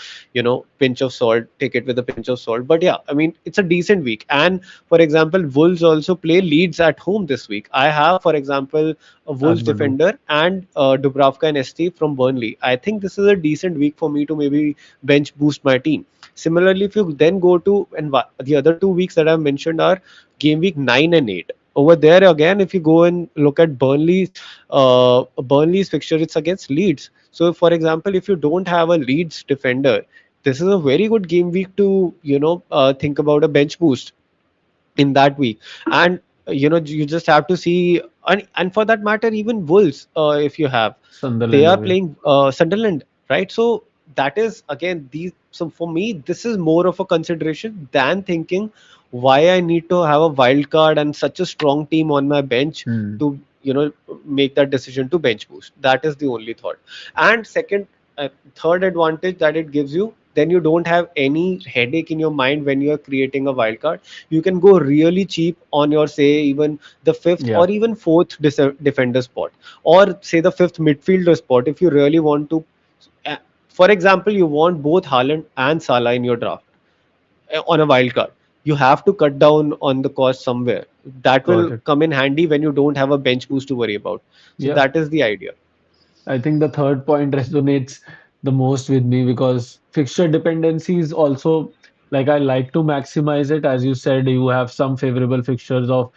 pinch of salt, take it with a pinch of salt. But yeah, I mean, it's a decent week. And for example, Wolves also play Leeds at home this week. I have, for example, a Wolves Agbodo. defender and Dubravka and ST from Burnley. I think this is a decent week for me to maybe bench boost my team. Similarly, if you then go to, and the other 2 weeks that I've mentioned are game week 9 and 8. Over there again, if you go and look at Burnley's fixture, it's against Leeds. So, for example, if you don't have a Leeds defender, this is a very good game week to think about a bench boost in that week. And you just have to see, and for that matter, even Wolves, if you have, they Sunderland are away. playing Sunderland, right? So that is again these. So for me, this is more of a consideration than thinking why I need to have a wild card and such a strong team on my bench Hmm. to make that decision to bench boost. That is the only thought. And third advantage that it gives you, then you don't have any headache in your mind when you are creating a wild card. You can go really cheap on your, say, even the fifth Yeah. or even fourth defender spot, or say the fifth midfielder spot if you really want to. uh, for example, you want both Haaland and Salah in your draft on a wild card. You have to cut down on the cost somewhere. That Got will it. come in handy when you don't have a bench boost to worry about. So Yeah. that is the idea. I think the third point resonates the most with me because fixture dependencies also like I like to maximize it. As you said, you have some favorable fixtures of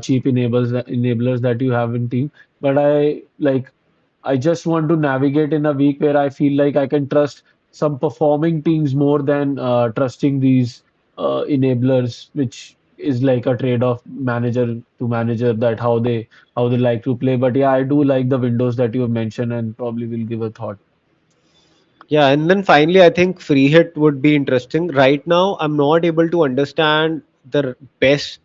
cheap enablers that you have in team, but I just want to navigate in a week where I feel like I can trust some performing teams more than trusting these enablers, which is like a trade-off manager to manager, that how they like to play. But yeah, I do like the windows that you have mentioned and probably will give a thought. Yeah, and then finally, I think free hit would be interesting. Right now, I'm not able to understand the best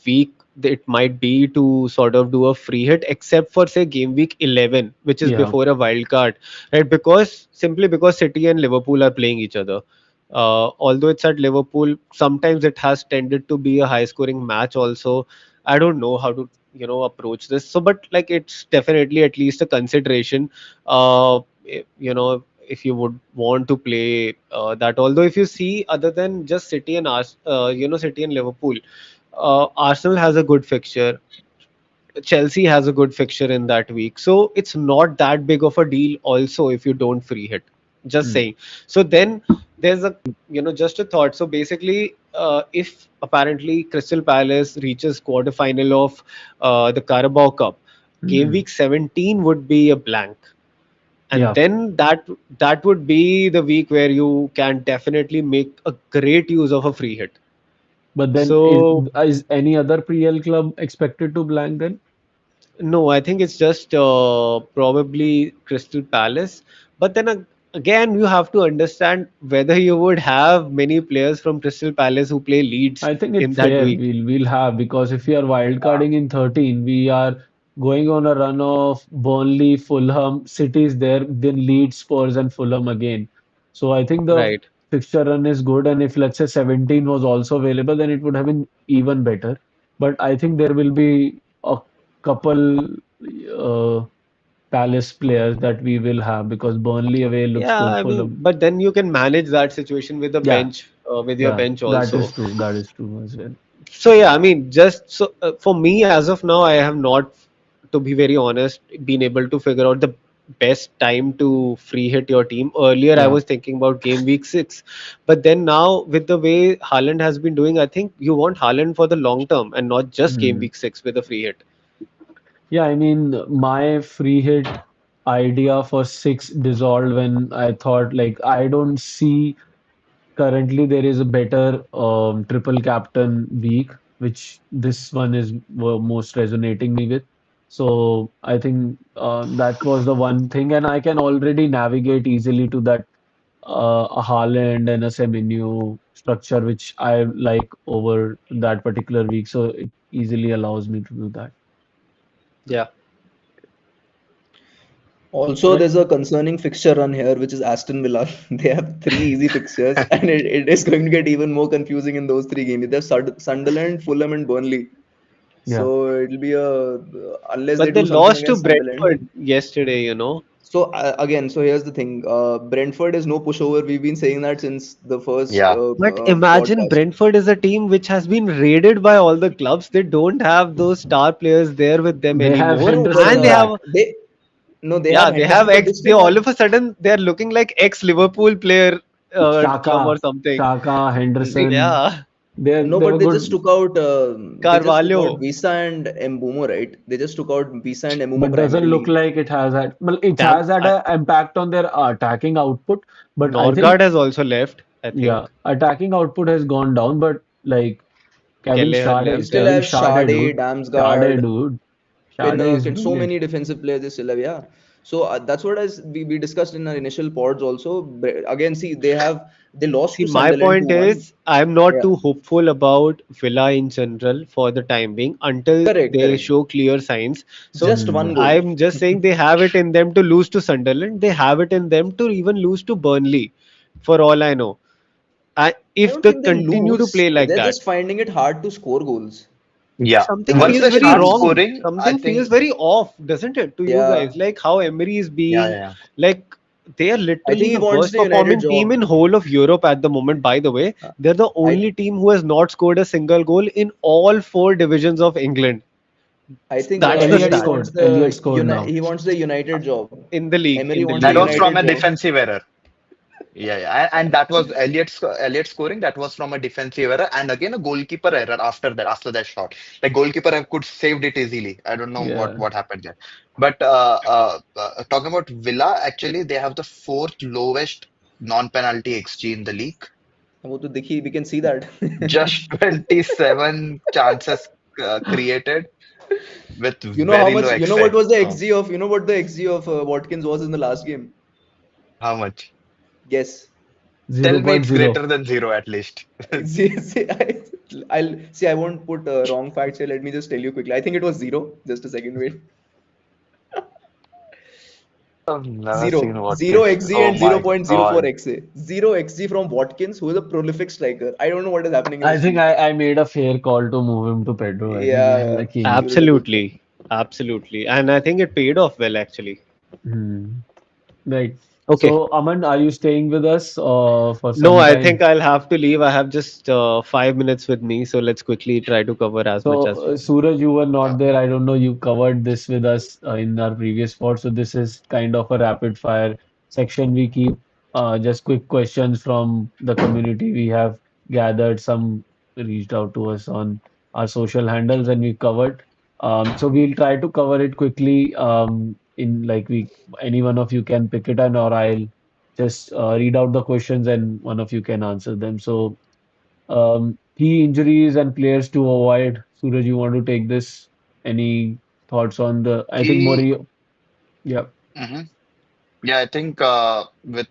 week that it might be to sort of do a free hit, except for say game week 11, which is Yeah. before a wild card, right? Because simply because City and Liverpool are playing each other. Although it's at Liverpool, sometimes it has tended to be a high-scoring match. Also, I don't know how to approach this. So, but like it's definitely at least a consideration. If you would want to play that. Although if you see, other than just City and Liverpool, Arsenal has a good fixture. Chelsea has a good fixture in that week, so it's not that big of a deal. Also, if you don't free hit, just Hmm. saying. So then there's a just a thought. So basically, if apparently Crystal Palace reaches quarterfinal of the Carabao Cup, game Hmm. week 17 would be a blank, and Yeah. then that would be the week where you can definitely make a great use of a free hit. But then So is any other PL club expected to blank then? no, I think it's just probably Crystal Palace. But then again, you have to understand whether you would have many players from Crystal Palace who play Leeds I think in it's that fair. week. We'll have, because if we are wildcarding in 13, we are going on a run of Burnley, Fulham, cities there, then Leeds, Spurs, and Fulham again. So I think the Right. fixture run is good, and if let's say 17 was also available, then it would have been even better. But I think there will be a couple Palace players that we will have, because Burnley away looks Yeah, good. I mean, Fulham, but then you can manage that situation with the yeah, bench, with your yeah, bench that is also. true. That is true as well. So yeah, I mean, just so for me as of now, I have not, to be very honest, been able to figure out the best time to free hit your team. Earlier, I Yeah. was thinking about game week 6, but then now with the way Haaland has been doing, I think you want Haaland for the long term and not just game Hmm. week 6 with a free hit. Yeah, I mean, my free hit idea for six dissolved when I thought, like, I don't see currently there is a better triple captain week, which this one is most resonating me with. So I think that was the one thing, and I can already navigate easily to that a Haaland and a Semenyo structure, which I like over that particular week. So it easily allows me to do that. Yeah. Also, Right. there's a concerning fixture run here, which is Aston Villa. They have three easy fixtures, and it is going to get even more confusing in those three games. They have Sunderland, Fulham, and Burnley. Yeah. So it'll be a unless they But they do something lost to against Sunderland. Brentford yesterday. So again, so here's the thing. Brentford is no pushover. We've been saying that since the first Yeah. But imagine podcast. Brentford is a team which has been raided by all the clubs. They don't have those star players there with them They have anymore. No, but Henderson And they have, back. they no, they have yeah, they have Henderson, but they they still have. all of a sudden they're looking like ex-Liverpool player come or Shaka, something. Shaka, Henderson. Yeah, No, They but were good, they just took out Carvalho. Visa and Mbumo, right? They just took out Visa and Mbumo but doesn't look primarily. like it has had. Well, it Damn, has had an impact on their attacking output. But I think, Norgard has also left, I yeah, think. attacking output has gone down. But like Kelleher They left, still yeah. Kevin have Schade, Sade, dude, Schade, Damsgaard, dude, Schade Pinnock, is and so brilliant. many defensive players they still have. Yeah. So that's what we discussed in our initial pods also. Again, see, they lost See, to my Sunderland point 2-1. is, I'm not Yeah. too hopeful about Villa in general for the time being until Correct, they correct. show clear signs. So Just one Hmm. goal. I'm just saying they have it in them to lose to Sunderland. They have it in them to even lose to Burnley, for all I know. And I if don't they think they'll continue to lose. play like They're that, just finding it hard to score goals. Yeah. something That's Once feels they the very start case. wrong. scoring, I Something feels think, very off, doesn't it, to you Yeah. guys? Like how Emery is yeah, being, yeah, like they are I think literally he the wants worst the United performing team in job. whole of Europe at the moment. By the way, Uh, they're the I only team who has not scored a single goal in all four divisions of England. I think That's the Elliot Emery stat wants scored. Elliot the scored now. he wants the United job. in the league. Emery In the wants that the league, was right? from United a job. defensive error. And that was Elliot scoring. That was from a defensive error, and again a goalkeeper error after that shot. Like goalkeeper could saved it easily. I don't know Yeah. what happened there. But talking about Villa, actually they have the fourth lowest non-penalty XG in the league. वो तो देखिए, we can see that. Just 27 chances created with You know how very low much? You know what XA. was the So XG of? You know what the XG of Watkins was in the last game? how much? Guess. Tell me it's 0.0. greater than zero at least. I'll see. I won't put wrong facts here. Let me just tell you quickly. I think it was zero. Just a second, wait. I've never seen Zero. Zero Watkins. XG Oh and my 0.04 God. XA. Zero XG from Watkins, who is a prolific striker. I don't know what is happening in I this think league. I made a fair call to move him to Pedro. I think Yeah, he's yeah. the king. You did a good call. Absolutely, absolutely, and I think it paid off well actually. Hmm. Right. Okay. So, Aman, are you staying with us for No, some I think time? I'll have to leave. I have just 5 minutes with me, so let's quickly try to cover as much So, as we can. Suraj, you were not Uh, there. I don't know. You covered this with us in our previous pod. So, this is kind of a rapid fire section. We keep just quick questions from the community. We have gathered some, reached out to us on our social handles, and we covered. So, we'll try to cover it quickly. In like any one of you can pick it, and or I'll just read out the questions, and one of you can answer them. So, key injuries and players to avoid. Suraj, you want to take this? Any thoughts on the? I think Key. Mourinho. Yeah. Mhm. Yeah, I think with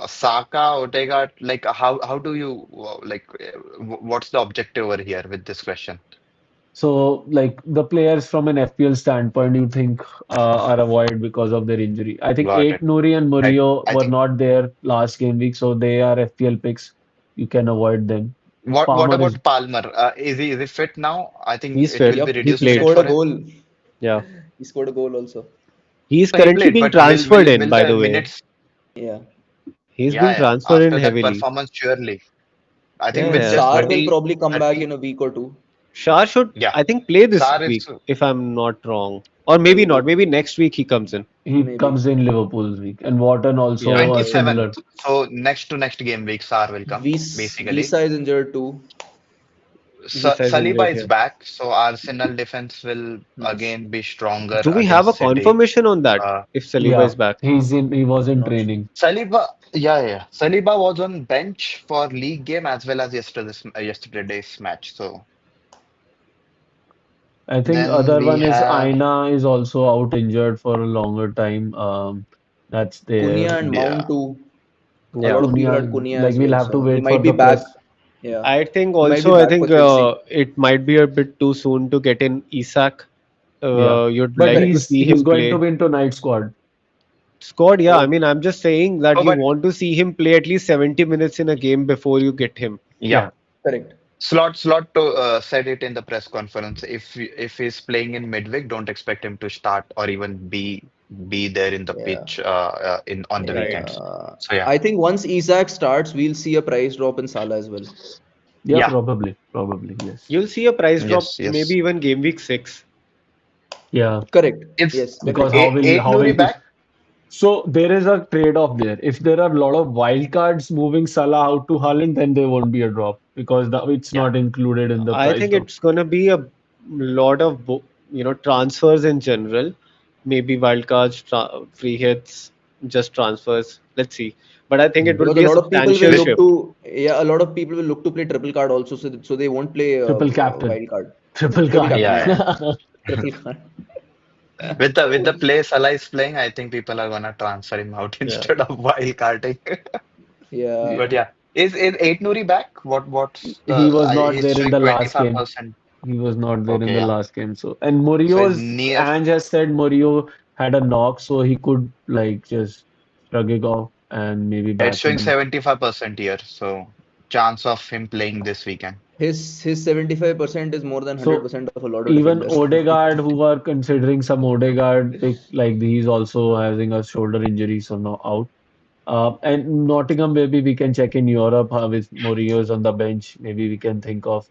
Saka, Odegaard, like how do you what's the objective over here with this question? So, like the players from an FPL standpoint, you think are avoided because of their injury? I think Got eight it. Nouri and I Murillo I were think not there last game week, so they are FPL picks. You can avoid them. what Palmer is about Palmer? Is he fit now? I think He's it will fit. be Yep, He reduced he played. minutes scored a for him. goal. Yeah. He scored a goal also. He's So he currently played, being but transferred in, will by the the way. minutes? Yeah. He's Yeah, being yeah. transferred in After that heavily. performance, surely. I Yeah, think with yeah. just Sar will 30 probably come back 30. in a week or two. Shah should, Yeah. I think, play this Sar is week, if I'm not wrong. Or maybe Maybe. not. Maybe next week he comes in. he Maybe. comes in Liverpool's week, and Wharton also Yeah. a 27th. similar. So next to next game week, Sar will come, basically. Visa is injured too. Besides Saliba injured, is yeah. back, so Arsenal defense will Hmm. again be stronger Do we have a against City. confirmation on that Uh, if Saliba Yeah, is back? he's in. He was in Not sure. training. Saliba, yeah. Saliba was on bench for league game as well as yesterday's match. So I think then other we one is have Aina is also out injured for a longer time. That's there. Cunha and yeah. Mount too. A lot Yeah. of people Cunha, had Cunha like as we'll well, have to so he wait for might be the back. press. Yeah, I think he might be also, I back for think Chelsea. it might be a bit too soon to get in Isak. Yeah, You'd but like to Correct. see he's him going to play. be into night squad. Squad, yeah. I Oh, mean, I'm just saying that Oh, you but want to see him play at least 70 minutes in a game before you get him. yeah. Yeah, correct. Slot to said it in the press conference. If he's playing in midweek, don't expect him to start or even be there in the Yeah. pitch in on the Right. weekends. So yeah, I think once Isak starts, we'll see a price drop in Salah as well. yeah, yeah, probably, yes. You'll see a price drop maybe yes. even game week 6. Yeah, Correct. It's Yes, because definitely. eight how Nuri will back. so there is a trade-off there. If there are a lot of wild cards moving Salah out to Haaland, then there won't be a drop because it's Yeah, not included in the I price think drop. it's gonna be a lot of transfers in general. Maybe wildcards, free hits, just transfers. Let's see. But I think it Hmm. will Because a be a lot of people will substantial with look shift. to, yeah, a lot of people will look to play triple card also, so they won't play Triple captain, wild card. triple Triple card. captain, yeah, yeah, yeah. triple card. With the play Salah is playing, I think people are gonna transfer him out Yeah. instead of wild carding. Yeah, But Yeah, yeah, is eight Nuri back? What's he was not he's there in showing the last game. 25%. He was not there in Okay, the yeah. last game. So, and So his Mourinho's near Ange has said Mourinho had a knock, so he could like just shrug it off and maybe it's back showing in. 75% here. So chance of him playing this weekend. his 75% is more than So 100% of a lot of even defenders. Odegaard, who are considering some Odegaard pick, like he's also having a shoulder injury, so no out. And Nottingham, maybe we can check in Europe with Mourinho's on the bench. Maybe we can think of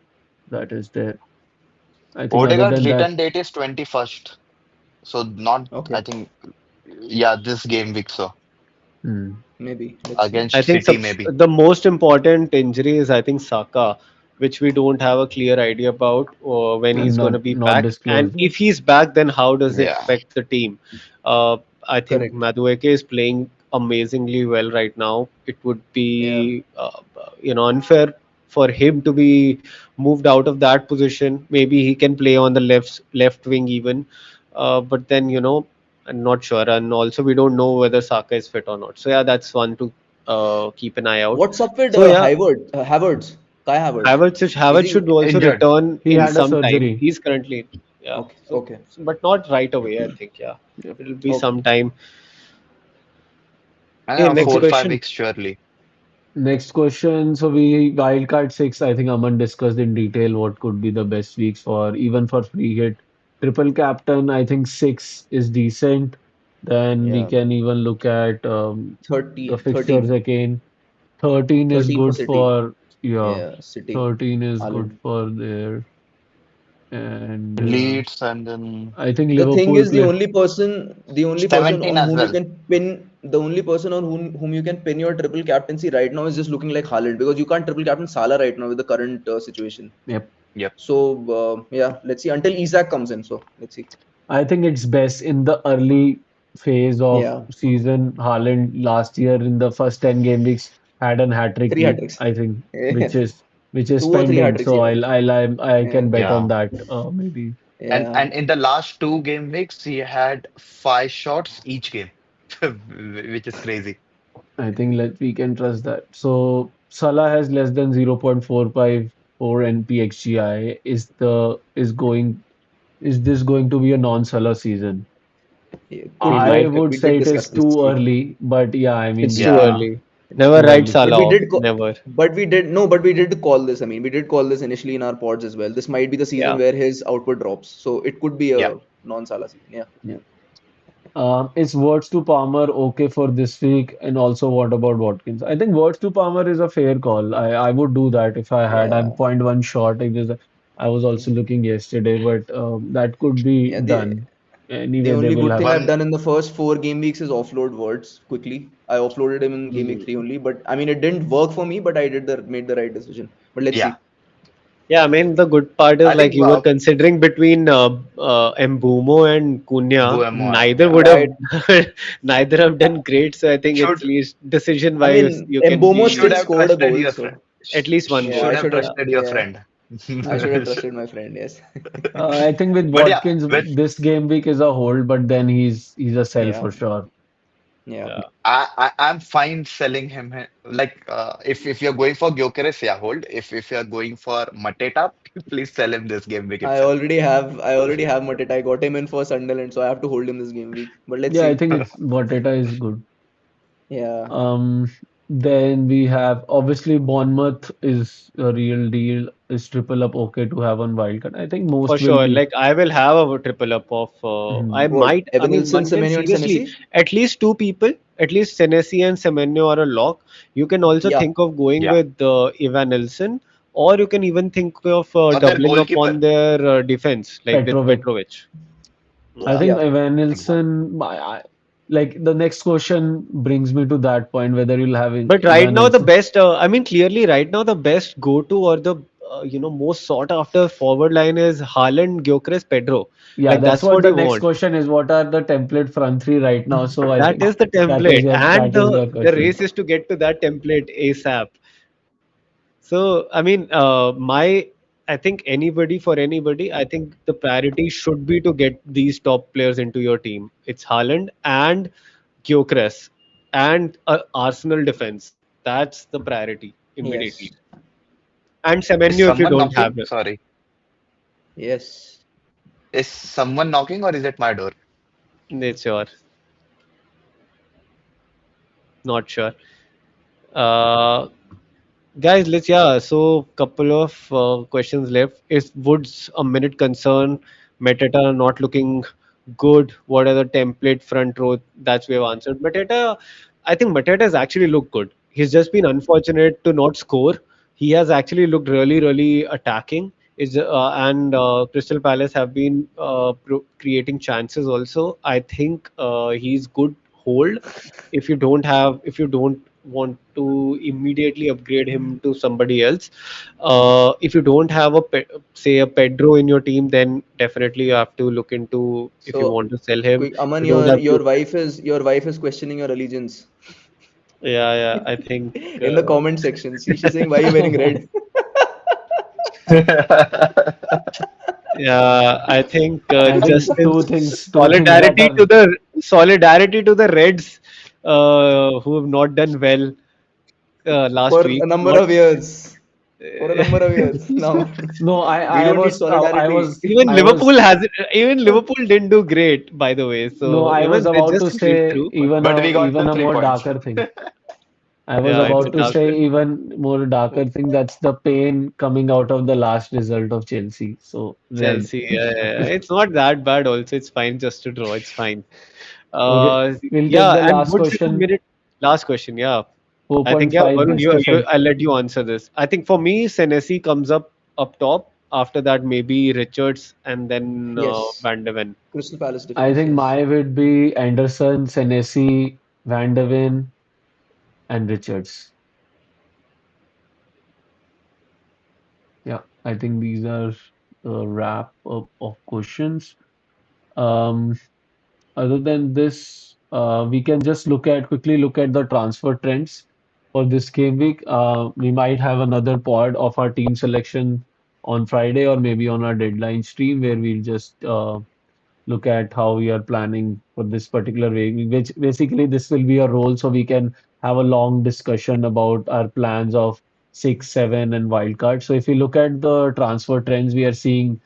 that is there. I think other Odegaard's than that, return date is 21st. So not, I Okay. think, yeah, this game week. So hmm. Maybe. Let's see. I against think City maybe. the most important injury is I think Saka, which we don't have a clear idea about when he's going to be not back. And disclosed yet. if he's back, then how does it Yeah. affect the team? Uh, I think Correct. Madueke is playing amazingly well right now. It would Yeah. be unfair for him to be moved out of that position. Maybe he can play on the left wing even, but then I'm not sure. And also we don't know whether Saka is fit or not. So yeah, that's one to keep an eye out. What's up with So yeah, Havertz? Kai Havertz. Is Havertz he should also Injured. return He in had a some time. surgery. He's currently yeah. okay? So Okay. but not right away. I think yeah, Yep. it'll be Okay. some time. I Okay, know, next 4 5 weeks question. surely. Next question. So we wildcard six. I think Aman discussed in detail what could be the best weeks for even for free hit. Triple captain. I think six is decent. Then we Yeah. can even look at the 13, fixtures 13, again. 13 is 13 for good City. for yeah. Yeah, City. 13 is good Haaland. for there. And Leeds and then I think The thing Liverpool is, play. the only person 17 on as whom you well. can pin, the only person on whom you can pin your triple captaincy right now is just looking like Haaland, because you can't triple captain Salah right now with the current situation. Yep. Yep. So yeah, let's see until Isak comes in. So let's see. I think it's best in the early phase of Yeah, season. Haaland last year in the first 10 game weeks had an hat trick three hat week, tricks. I think, Yeah, which is two or three hat pending. tricks. So Yeah, I yeah, can bet on Yeah. that maybe. yeah, And in the last 2 game weeks, he had 5 shots each game, which is crazy. I think we can trust that. So Salah has less than 0.454 NPXGI. Is this going to be a non-Salah season? yeah. Could be. I Might would We say did it is discuss this. too early, but yeah, I it's mean, too Yeah. early. it's Never too write early. But Salah we off. did, Never. but we did no, but we did call this. I mean, we did call this initially in our pods as well. This might be the season Yeah. where his output drops, so it could be Yeah. a non-Salah season. Yeah, Yeah. Is words to Palmer okay for this week? And also, what about Watkins? I think words to Palmer is a fair call. I would do that if I had. I'm yeah, point 0.1 short. I was also yeah. looking yesterday, but that could be Yeah, done. the Anyway, they only will good have. thing I've One, done in the first 4 game weeks is offload words quickly. I offloaded him in game week Hmm. 3 only, but I mean it didn't work for me, but I did the made the right decision. But let's yeah. see. Yeah, I mean the good part is I like think you were considering between Mbumo and Cunha. Buemo, Neither yeah. would have Right. neither have done great. So I think Should at least decision I wise mean, you can Mbomo be should still have scored a trusted goal, your friend. so at least one yeah, goal. Should I have should have. Yeah. trusted your Yeah, friend. I should have trusted my friend. Yes. I think with But yeah, Watkins, with this game week is a hold, but then he's a sell Yeah. for sure. Yeah. Yeah. I'm fine selling him. Like if you're going for Gyökeres, yeah, hold. If you're going for Mateta, please sell him this game week itself. I already have Mateta. I got him in for Sunderland, so I have to hold him this game week. But let's Yeah, I see. think it's Wateta is good. Yeah. Um, then we have obviously Bournemouth is a real deal. Is triple up okay to have on wildcard? I think For most will sure. be. Like I will have a triple up of I Mhm. What? might I mean Evanilson, one can Semenyo, and seriously Senesi? at least two people, at least Senesi and Semenyo are a lock. You can also Yeah. think of going Yeah, with Ivan Nilsson, or you can even think of other doubling up on goalkeeper. their defense, like with Petrovic. Petrovic. I Yeah, think Yeah. exactly. Evanilson. Like the next question brings me to that point whether you'll have But right now, the Evanilson. best, I mean, clearly, right now, the best go-to or the most sought-after forward line is Haaland, Gyökeres, Pedro. Yeah, Like that's that's what what the you next want. question is. What are the template front three right now? So I That think is the template, and that is the the question. race is to get to that template ASAP. So, I mean, I think anybody, I think the priority should be to get these top players into your team. It's Haaland and Gyökeres and Arsenal defense. That's the priority immediately. Yes. And Is Semenyo if you someone don't have knocking? it. Sorry. Yes. Is someone knocking or is it my door? It's your not sure. Uh, Guys, let's so couple of questions left. Is Woods a minute concern? Meteta not looking good. What are the template front row? That's we have answered. Mateta, I think Mateta has actually looked good. He's just been unfortunate to not score. He has actually looked really, really attacking. Is and Crystal Palace have been creating chances also. I think he's good hold if you don't want to immediately upgrade him to somebody else. If you don't have say a Pedro in your team, then definitely you have to look into if you So want to sell him. quick, Aman, You don't your have to. your wife is questioning your allegiance Yeah, yeah. I think. in the comment section. See, she's saying, "Why are you wearing red?" Yeah, I think I just think in two things that are solidarity to the Reds, who have not done well last For week. a number Not of years. For a number of years now. no, We I don't need was solidarity. even I was Liverpool has it. Even Liverpool didn't do great, by the way. no, So I even was they about to just scraped say through. But But we got even the a three more points. darker thing. I was yeah, it's a about to dark. say even more darker thing. That's the pain coming out of the last result of Chelsea. So red. Chelsea. Yeah, yeah, yeah. It's not that bad. Also, it's fine just to draw. It's fine. Okay, we'll take Yeah, the and last what's in a question. minute? Last question. Yeah, I think, yeah, 4.5 Varun, best defend. I'll let you answer this. I think for me, Senesi comes up top. After that, maybe Richards and then Yes. Van de Ven. Crystal Palace I defense, think yes. my would be Anderson, Senesi, Van de Ven, and Richards. Yeah, I think these are the wrap up of questions. Um, Other than this, we can just quickly look at the transfer trends for this game week. We might have another pod of our team selection on Friday or maybe on our deadline stream where we'll just look at how we are planning for this particular week, which basically this will be a role so we can have a long discussion about our plans of 6, 7, and wildcard. So if you look at the transfer trends, we are seeing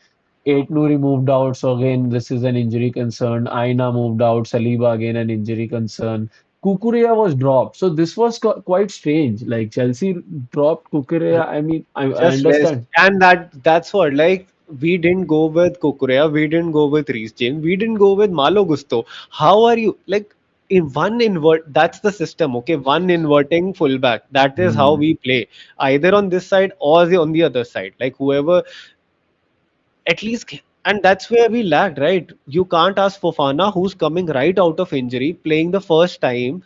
Eight Nouri moved out, so again, this is an injury concern. Aina moved out, Saliba again an injury concern. Kukurea was dropped, so this was quite strange. Like Chelsea dropped Kukurea. I mean, I Just rest. understand. And that's what, like, we didn't go with Kukurea, we didn't go with Reece James, we didn't go with Malo Gusto. How are you like in one invert? That's the system, okay? One inverting fullback. That is how Hmm. we play. Either on this side or on the other side. Like whoever at least and that's where we lagged, right? You can't ask Fofana, who's coming right out of injury, playing the first time,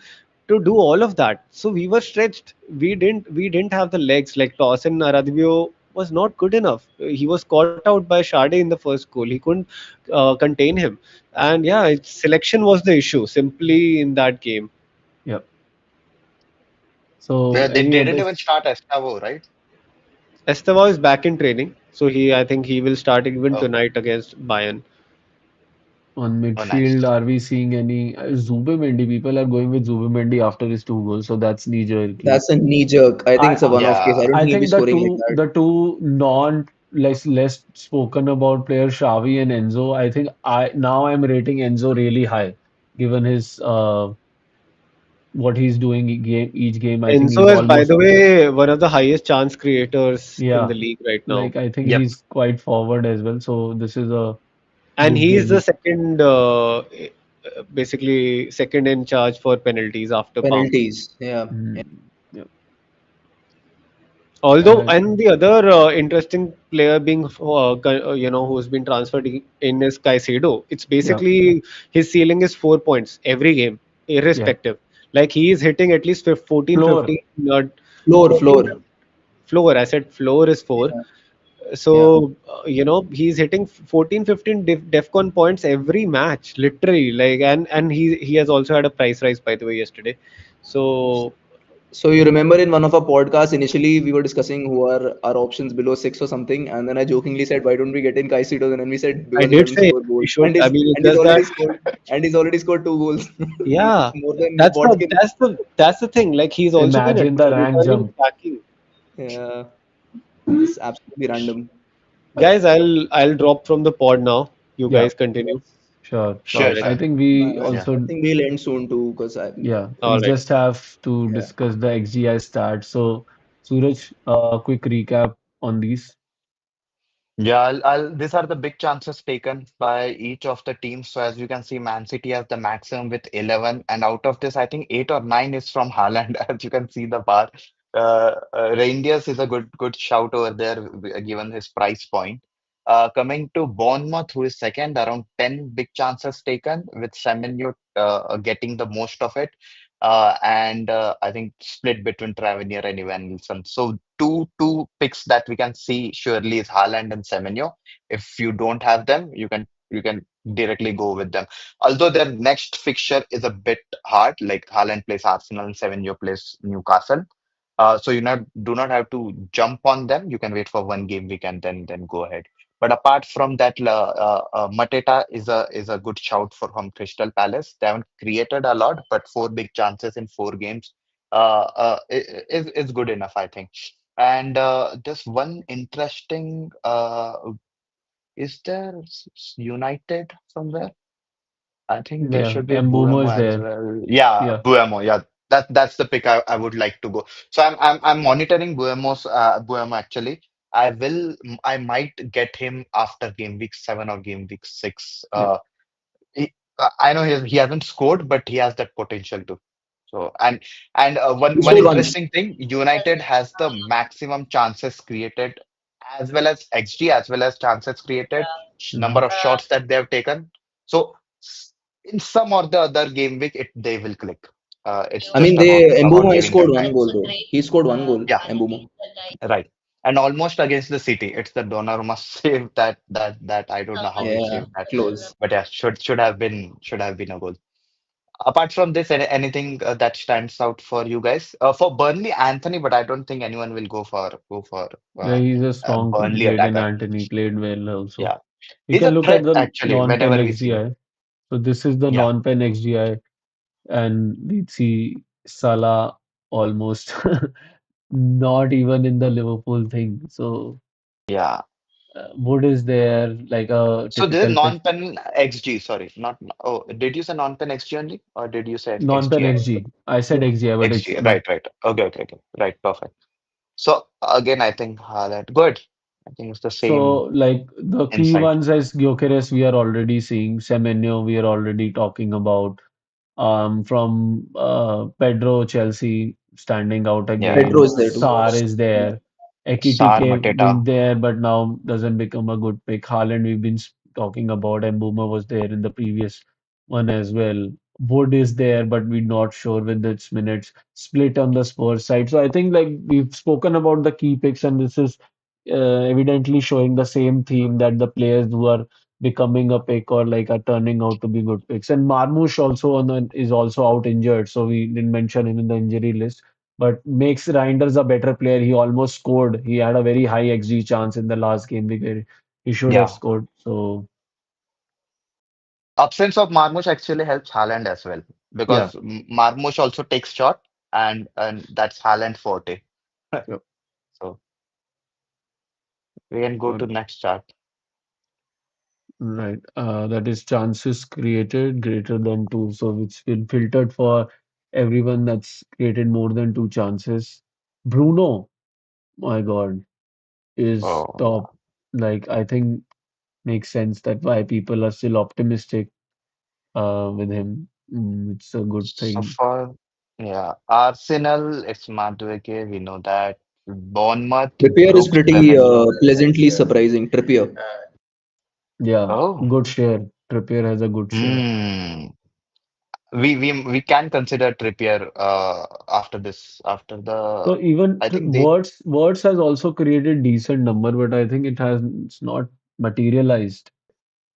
to do all of that. So we were stretched. We didn't have the legs. Like Tosin Aradibio was not good enough. He was caught out by Sade in the first goal. He couldn't contain him. And yeah, selection was the issue simply in that game. Yep. So They any didn't other even start Estavo, right? Estevao is back in training, so I think he will start even Oh, tonight against Bayern. on oh, midfield? nice. Are we seeing any Zubimendi? People are going with Zubimendi after his two goals, so that's knee jerky. That's a knee jerk. I think it's a I one-off case. I Yeah. don't I think he'll be think the scoring like two that. the two non less spoken about players, Xavi and Enzo. I think I'm rating Enzo really high, given his what he's doing each game. I think he's Enzo is, by almost the way, one of the highest chance creators in yeah, the league right now. like I think Yep. he's quite forward as well. So this is a And good he is the game. second, basically second in charge for penalties after Palm. Penalties. Yeah. Yeah. Mm, yeah, Although, and and the other interesting player being, who's been transferred in is Caicedo. It's yeah, basically his ceiling is 4 points every game, yeah, irrespective. Like he is hitting at least 14, floor. 15, Floor, 14 floor. floor. I said floor is 4. Yeah. Yeah. So, he's hitting 14, 15 DEFCON points every match, literally. Like, and he has also had a price rise, by the way, yesterday. So So you remember in one of our podcasts, initially we were discussing who are our options below six or something, and then I jokingly said, "Why don't we get in Caicedo?" And then we said, I "Because he did doesn't say score we goals, should. I mean, it's and he's just that. already scored, two goals. Yeah, It's more than that's the Watkins." that's the that's the thing. Like he's also been Imagine the rank returning jump. backing. Yeah, it's absolutely random. Guys, I'll drop from the pod now. You Yeah, guys continue. Yes. sure, All sure. Sure, right. I sure. think Bye we bye. Yeah. I also think we'll end soon too, because I yeah, we All right. just have to yeah. discuss the XGI stats. So, Suraj, quick recap on these. Yeah, these are the big chances taken by each of the teams. So as you can see, Man City has the maximum with 11, and out of this, I think 8 or 9 is from Haaland. As you can see the bar. Rangers is a good shout over there, given his price point. Coming to Bournemouth, who is second, around 10 big chances taken, with Semenyo getting the most of it. And I think split between Tavernier and Evan Nilsson. So two picks that we can see surely is Haaland and Semenyo. If you don't have them, you can directly go with them. Although their next fixture is a bit hard, like Haaland plays Arsenal and Semenyo plays Newcastle. So do not have to jump on them. You can wait for one game week and then go ahead. But apart from that, Mateta is a good shout from Crystal Palace. They haven't created a lot, but four big chances in 4 games is good enough, I think. And just one interesting, is there United somewhere? I think there Yeah, should be Mbomo Buemo is as there. well. Yeah, Yeah, Buemo. Yeah, that's the pick I would like to go. So I'm monitoring Buemo actually. I might get him after game week 7 or game week 6. yeah. I know he hasn't scored, but he has that potential to. So and He one scored once. interesting thing, United has the maximum chances created, as well as XG, as well as chances created, number Mhm. of shots that they have taken. So in some or the other game week, they will click. It's I mean, just they about Mbomo has giving scored them one time. goal though. He scored one goal, Yeah, Mbomo. right. And almost against the City, it's the Donnarumma save that I don't know how he Yeah, saved that, close. but yeah, should have been a goal. Apart from this, anything that stands out for you guys? For Burnley, Anthony, but I don't think anyone will go for Yeah, he's a a strong pick. Burnley Braden attacker. Anthony played well also. Yeah, We he's can a look at threat the actually. non-pen Whenever we see him, XGI. So this is the yeah, non-pen XGI, and we see Salah almost not even in the Liverpool thing. So yeah. Wood is there, like a So this is typical pick. non-pen XG. Sorry, not. Oh, did you say non-pen XG only, or did you say Non-pen XGI? XG. I said Yeah. XGI, but it's XG. but Right, right. Okay, okay, okay. Right, perfect. So again, I think Haaland. Good. I think it's the so same like the key insight. ones as Gyökeres we are already seeing. Semenyo we are already talking about. From Pedro, Chelsea standing out Yeah, Pedro again. is there too. Sar is there. Sar Ekitike Mateta. been there, but now doesn't become a good pick. Haaland we've been talking about, and Boomer was there in the previous one as well. Wood is there, but we're not sure with its minutes. Split on the Spurs side. So I think like we've spoken about the key picks, and this is evidently showing the same theme that the players who are becoming a pick or like are turning out to be good picks. And Marmoush also is also out injured, so we didn't mention him in the injury list. But makes Reinders a better player. He almost scored. He had a very high XG chance in the last game where he should have Yeah. scored. So Absence of Marmoush actually helps Haaland as well yeah, because Marmoush also takes shot and that's Haaland forte. yeah, So we can go to good. next chart. Right. That is chances created greater than two. So it's been filtered for everyone that's created more than two chances. Bruno, my God, is top. Oh, Like I think makes sense that why people are still optimistic with him. It's a good so thing. for yeah, Arsenal, it's Madueke, we know that. Bournemouth, Trippier is Brooks, pretty Semenyo. pleasantly surprising. Trippier. Yeah, Oh, good share. Trippier has a good share. hmm. We can consider Trippier after the So even I think they Words has also created decent number, but I think it's not materialized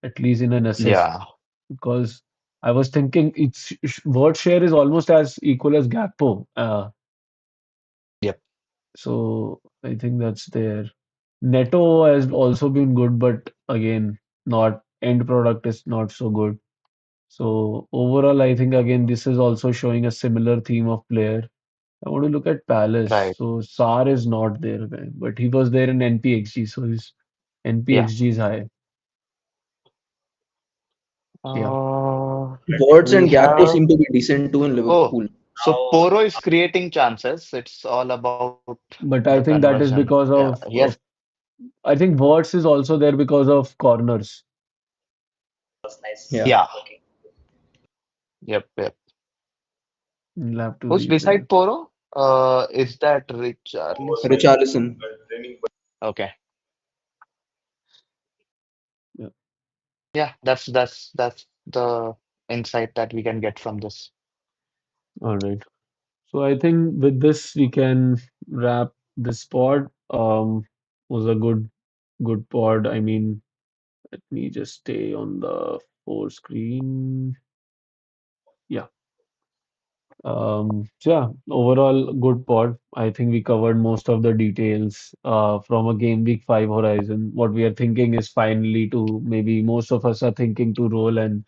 at least in an assist yeah, because I was thinking word share is almost as equal as Gakpo. yep, So I think that's there. Neto has also been good, but again, not end product is not so good. So overall, I think again this is also showing a similar theme of player. I want to look at Palace. right. So Sar is not there, man, but he was there in NPXG, so his Yeah. NPXG is high. Yeah, Wards We and Gakpo have seem to be decent too in oh, Liverpool. so Poro is creating chances. It's all about the but I think that is conversion. because Yeah, yes, of I think Words is also there because of corners. Yeah. yeah, yep. You'll have to Who's replay beside that. Poro? Is that Richarlison? Richarlison. Okay, Yeah, that's the insight that we can get from this. All right. So I think with this we can wrap this pod. Was a good pod. I mean, let me just stay on the full screen. Yeah. So yeah, overall good pod. I think we covered most of the details from a game week 5 horizon. What we are thinking is finally to maybe most of us are thinking to roll and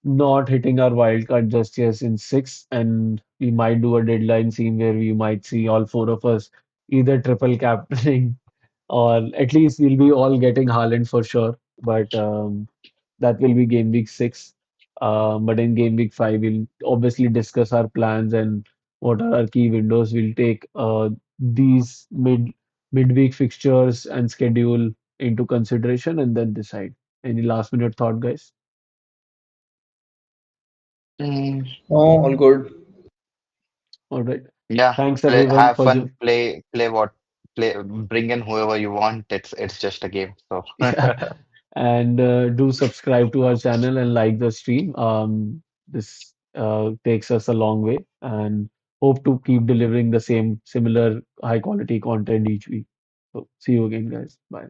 not hitting our wild card just yet in six, and we might do a deadline scene where we might see all four of us either triple captaining or at least we'll be all getting Haaland for sure. But that will be game week 6. But in game week 5, we'll obviously discuss our plans and what are our key windows. We'll take these midweek fixtures and schedule into consideration and then decide. Any last minute thought, guys? Mm, Oh, all good. All right. yeah, Thanks play, everyone have for fun, bring in whoever you want. It's just a game. So yeah, and do subscribe to our channel and like the stream. This takes us a long way, and hope to keep delivering the same similar high quality content each week. So see you again, guys. Bye.